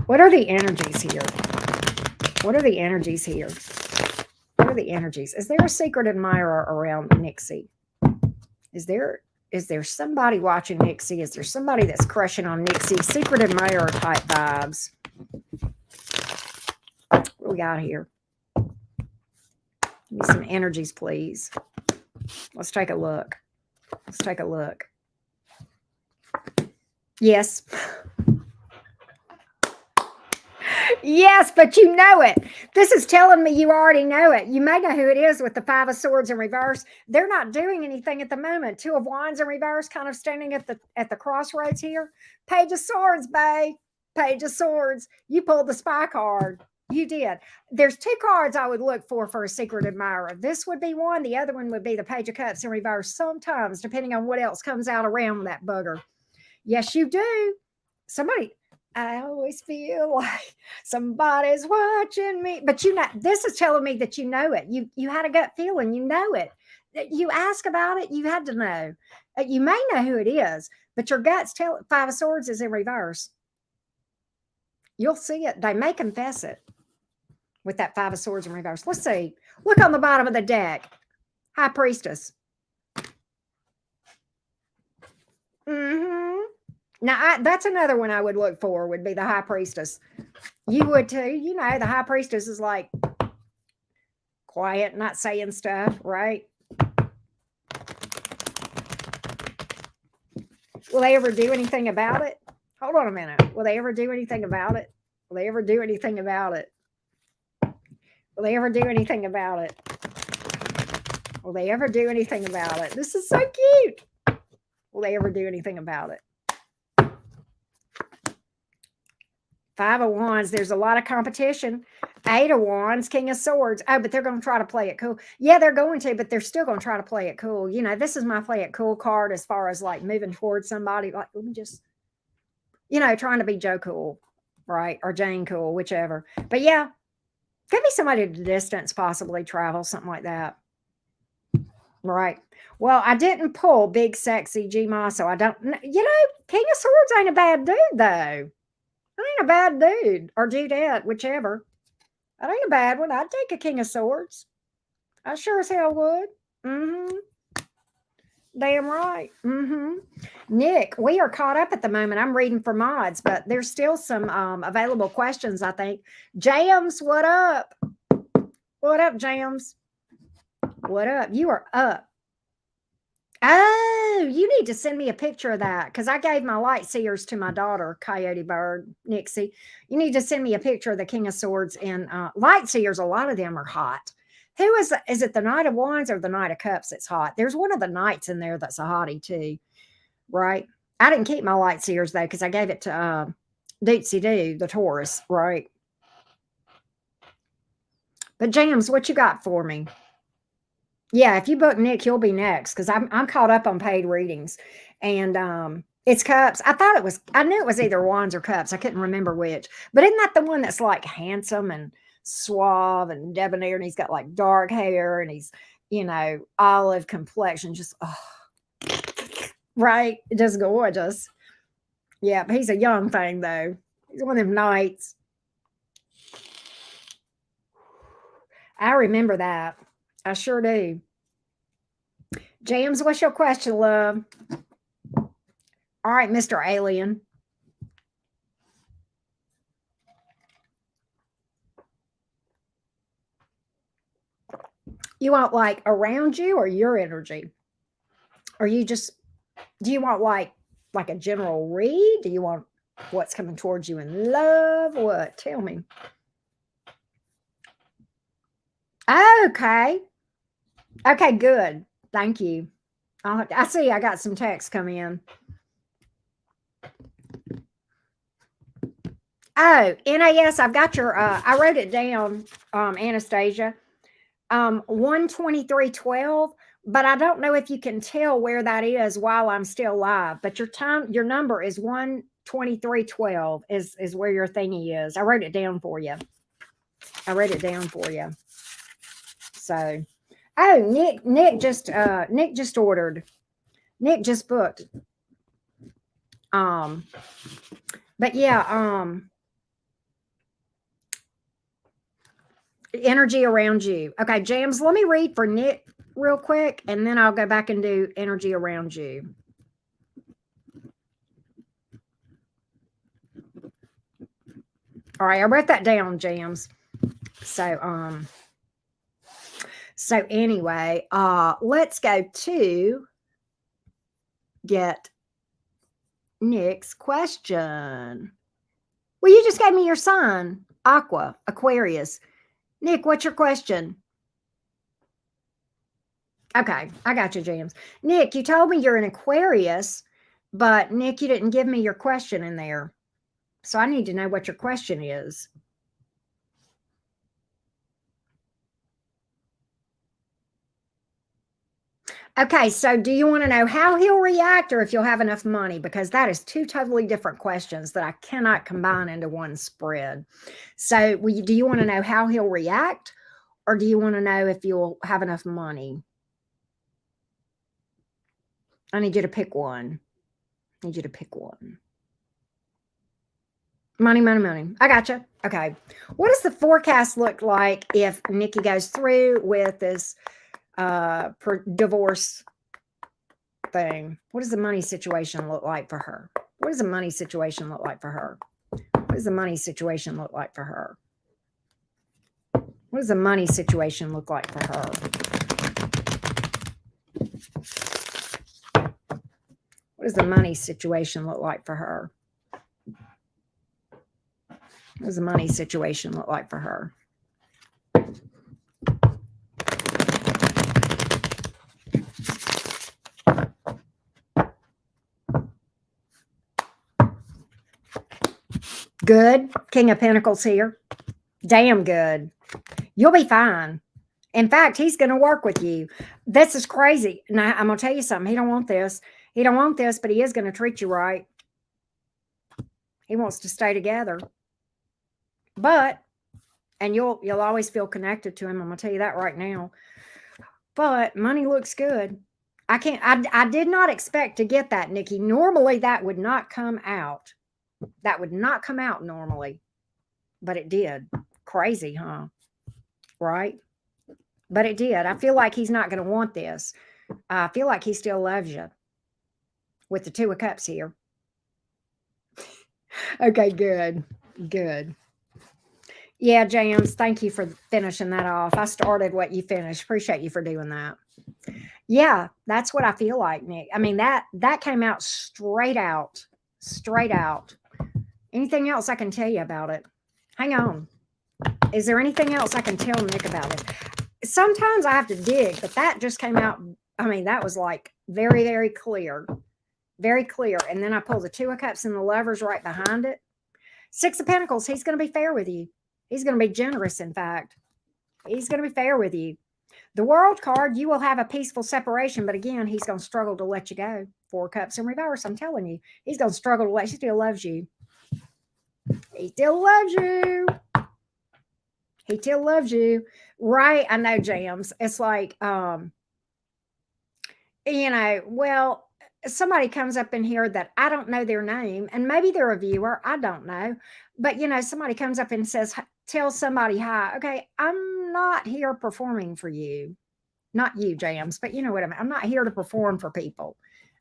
What are the energies here? What are the energies here? What are the energies? Is there a secret admirer around Nixie? Is there somebody watching Nixie? Is there somebody that's crushing on Nixie? Secret admirer type vibes. What do we got here? Give me some energies, please. Let's take a look. Let's take a look. Yes. Yes, but you know it. This is telling me you already know it. You may know who it is with the Five of Swords in reverse. They're not doing anything at the moment. Two of Wands in reverse, kind of standing at the crossroads here. Page of Swords, babe. Page of Swords. You pulled the Spy card. You did. There's two cards I would look for a secret admirer. This would be one. The other one would be the Page of Cups in reverse sometimes, depending on what else comes out around that bugger. Yes, you do. I always feel like somebody's watching me. But this is telling me that you know it. You had a gut feeling. You know it. You ask about it. You had to know. You may know who it is, but your guts tell it. Five of Swords is in reverse. You'll see it. They may confess it with that Five of Swords in reverse. Let's see. Look on the bottom of the deck. High Priestess. Now, that's another one I would look for, would be the High Priestess. You would too. You know, the High Priestess is like quiet, not saying stuff, right? Will they ever do anything about it? Hold on a minute. Will they ever do anything about it? Will they ever do anything about it? Will they ever do anything about it? Will they ever do anything about it? This is so cute. Will they ever do anything about it? Five of Wands, there's a lot of competition. Eight of Wands, King of Swords. Oh, but they're going to try to play it cool. Yeah, they're going to, but they're still going to try to play it cool. You know, this is my play it cool card as far as like moving towards somebody. Like, let me just, you know, trying to be Joe cool, right? Or Jane cool, whichever. But yeah, Could be somebody at a distance, possibly travel, something like that. Right. Well, I didn't pull big, sexy Gma, so I don't. King of Swords ain't a bad dude, though. Ain't a bad dude or dudette, whichever. That ain't a bad one. I'd take a King of Swords. I sure as hell would. Mm-hmm. Damn right. Mm-hmm. Nick, we are caught up at the moment. I'm reading for mods, but there's still some available questions, I think. Jams, what up? What up, Jams? What up? You are up. Oh, you need to send me a picture of that because I gave my light seers to my daughter, Coyote Bird, Nixie. You need to send me a picture of the King of Swords and light seers. A lot of them are hot. Who is it? The Knight of Wands or the Knight of Cups that's hot? There's one of the knights in there that's a hottie too, right? I didn't keep my light seers though because I gave it to Dootsy Doo, the Taurus, right? But James, what you got for me? Yeah, if you book Nick, you'll be next because I'm caught up on paid readings, and it's cups. I knew it was either wands or cups. I couldn't remember which. But isn't that the one that's like handsome and suave and debonair, and he's got like dark hair and he's olive complexion, just right, just gorgeous. Yeah, but he's a young thing though. He's one of them knights. I remember that. I sure do. James, what's your question, love? All right, Mr. Alien. You want like around you or your energy? Or do you want like a general read? Do you want what's coming towards you in love? What? Tell me. Okay. Okay, good. Thank you. I see I got some texts come in. Oh, NAS, I've got your I wrote it down, Anastasia. 12312, but I don't know if you can tell where that is while I'm still live. But your number is 12312 is where your thingy is. I wrote it down for you. So Nick just ordered. Nick just booked. But yeah, energy around you. Okay, James, let me read for Nick real quick, and then I'll go back and do energy around you. All right, I wrote that down, James. So anyway, let's go to get Nick's question. Well, you just gave me your sign, Aqua, Aquarius. Nick, what's your question? Okay, I got you, James. Nick, you told me you're an Aquarius, but Nick, you didn't give me your question in there. So I need to know what your question is. Okay, so do you want to know how he'll react or if you'll have enough money? Because that is two totally different questions that I cannot combine into one spread. So do you want to know how he'll react or do you want to know if you'll have enough money? I need you to pick one. Money. I gotcha. Okay. What does the forecast look like if Nikki goes through with this divorce thing? What does the money situation look like for her? What does the money situation look like for her? What does the money situation look like for her? What does the money situation look like for her? What does the money situation look like for her? What does the money situation look like for her? Good. King of Pentacles here. Damn good. You'll be fine. In fact, he's going to work with you. This is crazy. Now, I'm going to tell you something. He don't want this. He don't want this, but he is going to treat you right. He wants to stay together. But And you'll always feel connected to him. I'm gonna tell you that right now. But money looks good. I did not expect to get that, Nikki. Normally that would not come out. That would not come out normally. But it did. Crazy, huh? Right? But it did. I feel like he's not going to want this. I feel like he still loves you with the Two of Cups here. Okay, good. Good. Yeah, James, thank you for finishing that off. I started what you finished. Appreciate you for doing that. Yeah, that's what I feel like, Nick. I mean, that came out straight out. Straight out. Anything else I can tell you about it? Hang on. Is there anything else I can tell Nick about it? Sometimes I have to dig, but that just came out. I mean, that was like very, very clear. Very clear. And then I pull the Two of Cups and the Lovers right behind it. Six of Pentacles, he's going to be fair with you. He's going to be generous, in fact. He's going to be fair with you. The World card, you will have a peaceful separation, but again, he's going to struggle to let you go. Four Cups in reverse, I'm telling you. He's going to struggle to let you. He still loves you. He still loves you. He still loves you. Right? I know, James. It's like, well, somebody comes up in here that I don't know their name, and maybe they're a viewer. I don't know. But, somebody comes up and says, tell somebody hi. Okay, I'm not here performing for you. Not you, James, but you know what I mean. I'm not here to perform for people.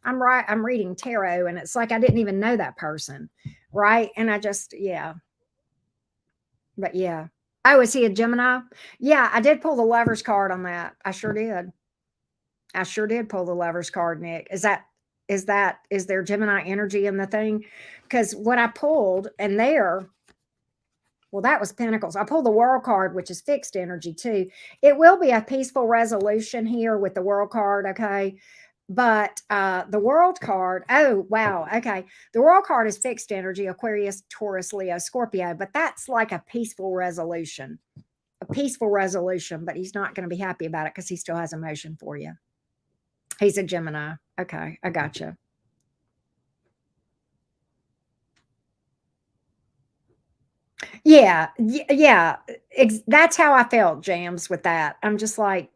I'm reading tarot, and it's like I didn't even know that person. Right? And I just, yeah. But yeah. Oh, is he a Gemini? Yeah, I did pull the Lovers card on that. I sure did. I sure did pull the Lovers card, Nick. Is there Gemini energy in the thing? Because what I pulled and well, that was Pentacles. I pulled the World card, which is fixed energy too. It will be a peaceful resolution here with the World card, okay? But the World card, oh, wow, okay. The World card is fixed energy, Aquarius, Taurus, Leo, Scorpio, but that's like a peaceful resolution. A peaceful resolution, but he's not going to be happy about it because he still has emotion for you. He's a Gemini. Okay, I got you. Yeah, yeah. That's how I felt, Jams, with that. I'm just like,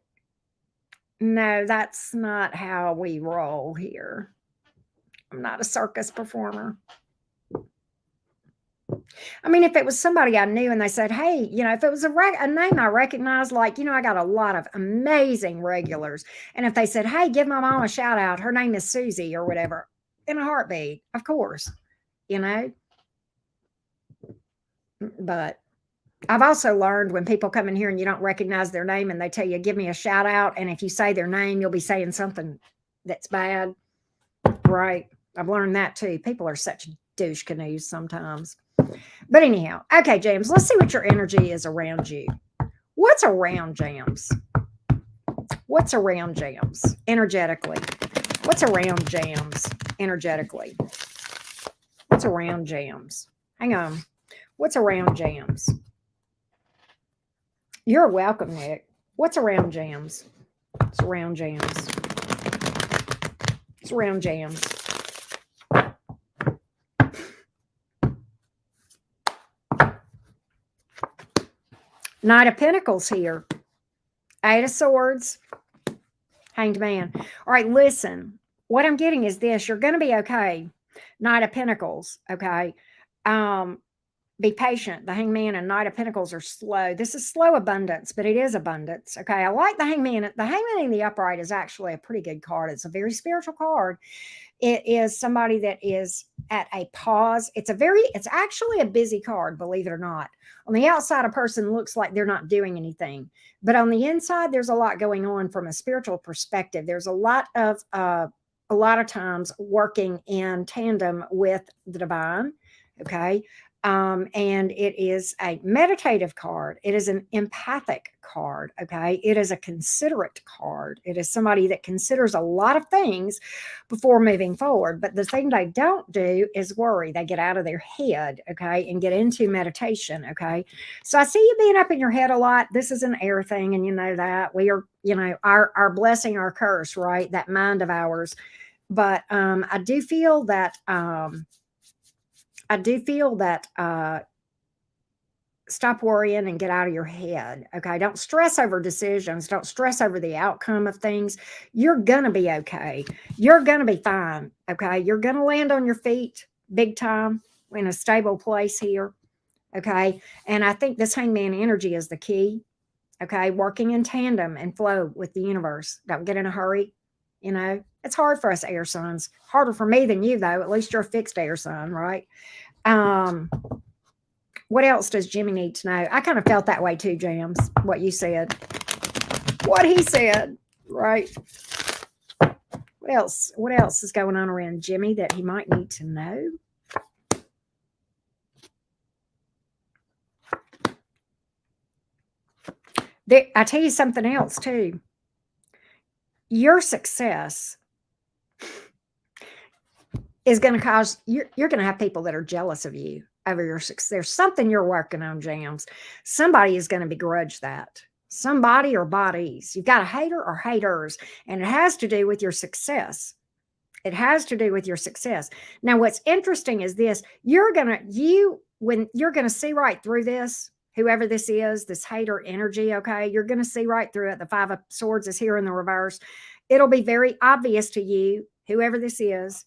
no, that's not how we roll here. I'm not a circus performer. I mean, if it was somebody I knew and they said, hey, if it was a name I recognized, like, I got a lot of amazing regulars. And if they said, hey, give my mom a shout out, her name is Susie or whatever, in a heartbeat, of course, But I've also learned when people come in here and you don't recognize their name and they tell you, give me a shout out. And if you say their name, you'll be saying something that's bad. Right. I've learned that too. People are such douche canoes sometimes. But anyhow, okay, James, let's see what your energy is around you. What's around James? What's around James energetically? What's around James energetically? What's around James? Hang on. What's around James? You're welcome, Nick. What's around James? It's around James. It's around James. Knight of Pentacles here. Eight of Swords. Hanged Man. All right, listen. What I'm getting is this. You're going to be okay. Knight of Pentacles, okay? Be patient. The Hangman and Knight of Pentacles are slow. This is slow abundance, but it is abundance, okay? I like the Hangman. The Hangman in the upright is actually a pretty good card. It's a very spiritual card. It is somebody that is at a pause. It's actually a busy card, believe it or not. On the outside, a person looks like they're not doing anything, but on the inside, there's a lot going on from a spiritual perspective. There's a lot of times working in tandem with the divine. Okay. And it is a meditative card. It is an empathic card. Okay. It is a considerate card. It is somebody that considers a lot of things before moving forward. But the thing they don't do is worry. They get out of their head. Okay. And get into meditation. Okay. So I see you being up in your head a lot. This is an air thing. And you know that we are, our blessing, our curse, right? That mind of ours. But I do feel that stop worrying and get out of your head. Okay. Don't stress over decisions. Don't stress over the outcome of things. You're going to be okay. You're going to be fine. Okay. You're going to land on your feet big time in a stable place here. Okay. And I think this hangman energy is the key. Okay. Working in tandem and flow with the universe. Don't get in a hurry. You know, it's hard for us air signs. Harder for me than you, though. At least you're a fixed air sign, right? What else does Jimmy need to know? I kind of felt that way too, Jams, what you said. What he said, right? What else? What else is going on around Jimmy that he might need to know? I tell you something else too. Your success is going to cause you're going to have people that are jealous of you over your success. There's something you're working on, Jams. Somebody is going to begrudge that. Somebody or bodies. You've got a hater or haters, and it has to do with your success. It has to do with your success. Now, what's interesting is this: when you're gonna see right through this, whoever this is, this hater energy. Okay, you're gonna see right through it. The Five of Swords is here in the reverse. It'll be very obvious to you, whoever this is.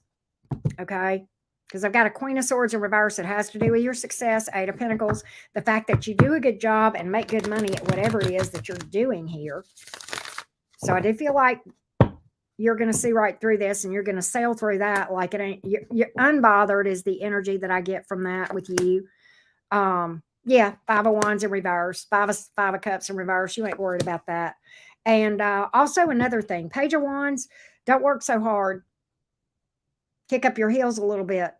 Okay. Because I've got a Queen of Swords in reverse. It has to do with your success, Eight of Pentacles, the fact that you do a good job and make good money at whatever it is that you're doing here. So I do feel like you're going to see right through this and you're going to sail through that like it ain't. You're unbothered is the energy that I get from that with you. Yeah, Five of Wands in reverse, Five of Cups in reverse. You ain't worried about that. And also another thing, Page of Wands, don't work so hard. Kick up your heels a little bit.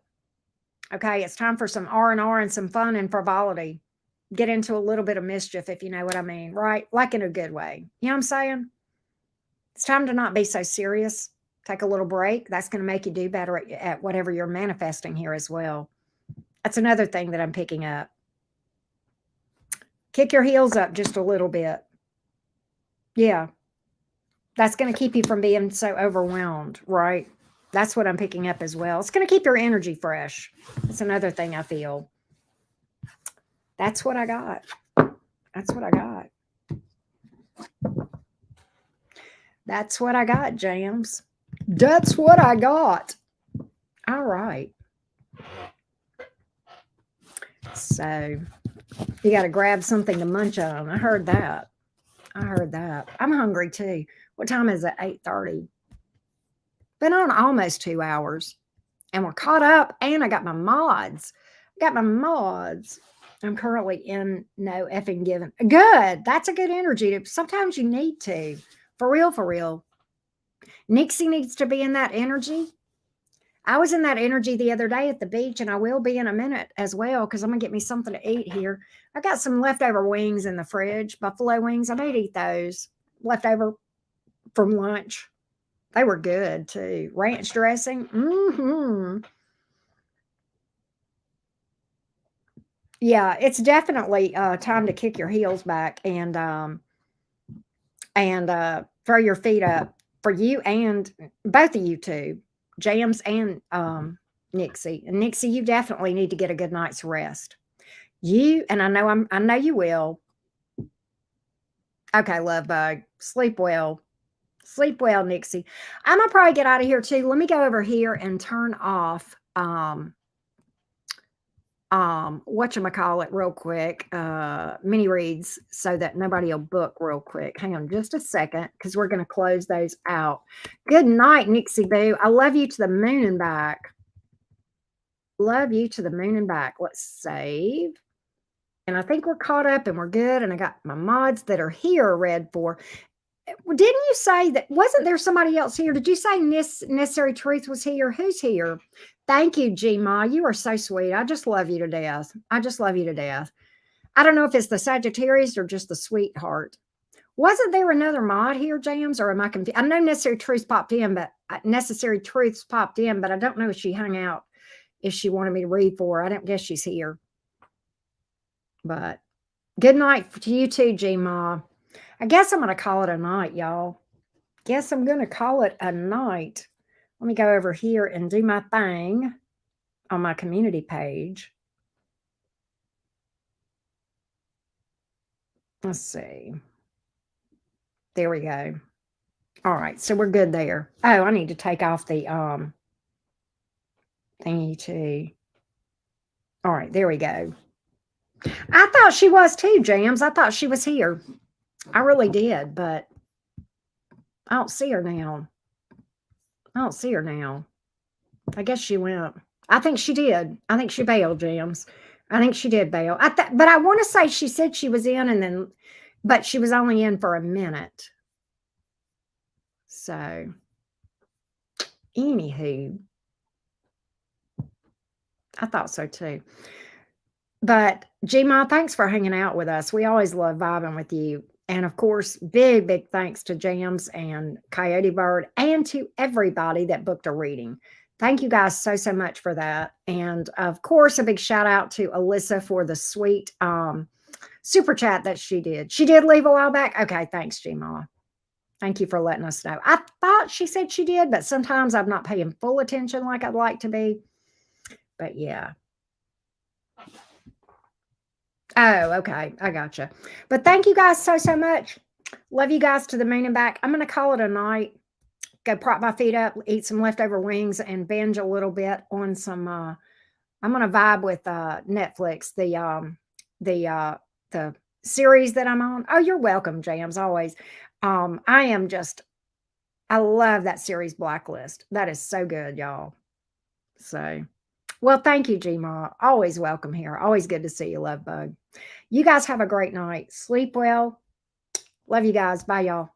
Okay, it's time for some R&R and some fun and frivolity. Get into a little bit of mischief, if you know what I mean, right? Like in a good way. You know what I'm saying? It's time to not be so serious. Take a little break. That's going to make you do better at whatever you're manifesting here as well. That's another thing that I'm picking up. Kick your heels up just a little bit. Yeah. That's going to keep you from being so overwhelmed, right? That's what I'm picking up as well. It's going to keep your energy fresh. That's another thing I feel. That's what I got. That's what I got. That's what I got, Jams. That's what I got. All right. So you got to grab something to munch on. I heard that. I heard that. I'm hungry too. What time is it? 8:30. Been on almost 2 hours. And we're caught up. And I got my mods. I'm currently in no effing given. Good. That's a good energy. Sometimes you need to. For real, for real. Nixie needs to be in that energy. I was in that energy the other day at the beach, and I will be in a minute as well because I'm going to get me something to eat here. I got some leftover wings in the fridge, buffalo wings. I need to eat those leftover from lunch. They were good too. Ranch dressing. Yeah, it's definitely time to kick your heels back and throw your feet up for you and both of you two, Jams and Nixie. And Nixie, you definitely need to get a good night's rest. And I know you will. Okay, love bug. Sleep well. Sleep well, Nixie. I'm gonna probably get out of here too. Let me go over here and turn off whatchamacallit real quick, mini reads so that nobody will book real quick. Hang on just a second because we're going to close those out. Good night, Nixie Boo. I love you to the moon and back. Love you to the moon and back. Let's save. And I think we're caught up and we're good. And I got my mods that are here read for. Didn't you say that? Wasn't there somebody else here? Did you say Necessary Truth was here? Who's here? Thank you, G-Ma. You are so sweet. I just love you to death. I just love you to death. I don't know if it's the Sagittarius or just the sweetheart. Wasn't there another mod here, Jams, or am I confused? I know Necessary Truths popped in, but I don't know if she hung out, if she wanted me to read for her. I don't guess she's here. But good night to you too, G-Ma. I guess I'm going to call it a night, y'all. Guess I'm going to call it a night. Let me go over here and do my thing on my community page. Let's see. There we go. All right, so we're good there. Oh, I need to take off the thingy too. All right, there we go. I thought she was too, Jams. I thought she was here. I really did, but I don't see her now. I don't see her now. I guess she went. I think she did. I think she bailed, Jams. I think she did bail. But I want to say she said she was in, and then, but she was only in for a minute. So, anywho, I thought so too. But Gma, thanks for hanging out with us. We always love vibing with you. And of course, big, big thanks to Jams and Coyote Bird and to everybody that booked a reading. Thank you guys so, so much for that. And of course, a big shout out to Alyssa for the sweet super chat that she did. She did leave a while back. Okay, thanks, Gma. Thank you for letting us know. I thought she said she did, but sometimes I'm not paying full attention like I'd like to be. But yeah. Oh, okay. I gotcha. But thank you guys so, so much. Love you guys to the moon and back. I'm going to call it a night. Go prop my feet up, eat some leftover wings, and binge a little bit on some. I'm going to vibe with Netflix. The series that I'm on. Oh, you're welcome, Jams. Always. I am just. I love that series Blacklist. That is so good, y'all. So. Well, thank you, Gma. Always welcome here. Always good to see you, Love Bug. You guys have a great night. Sleep well. Love you guys. Bye, y'all.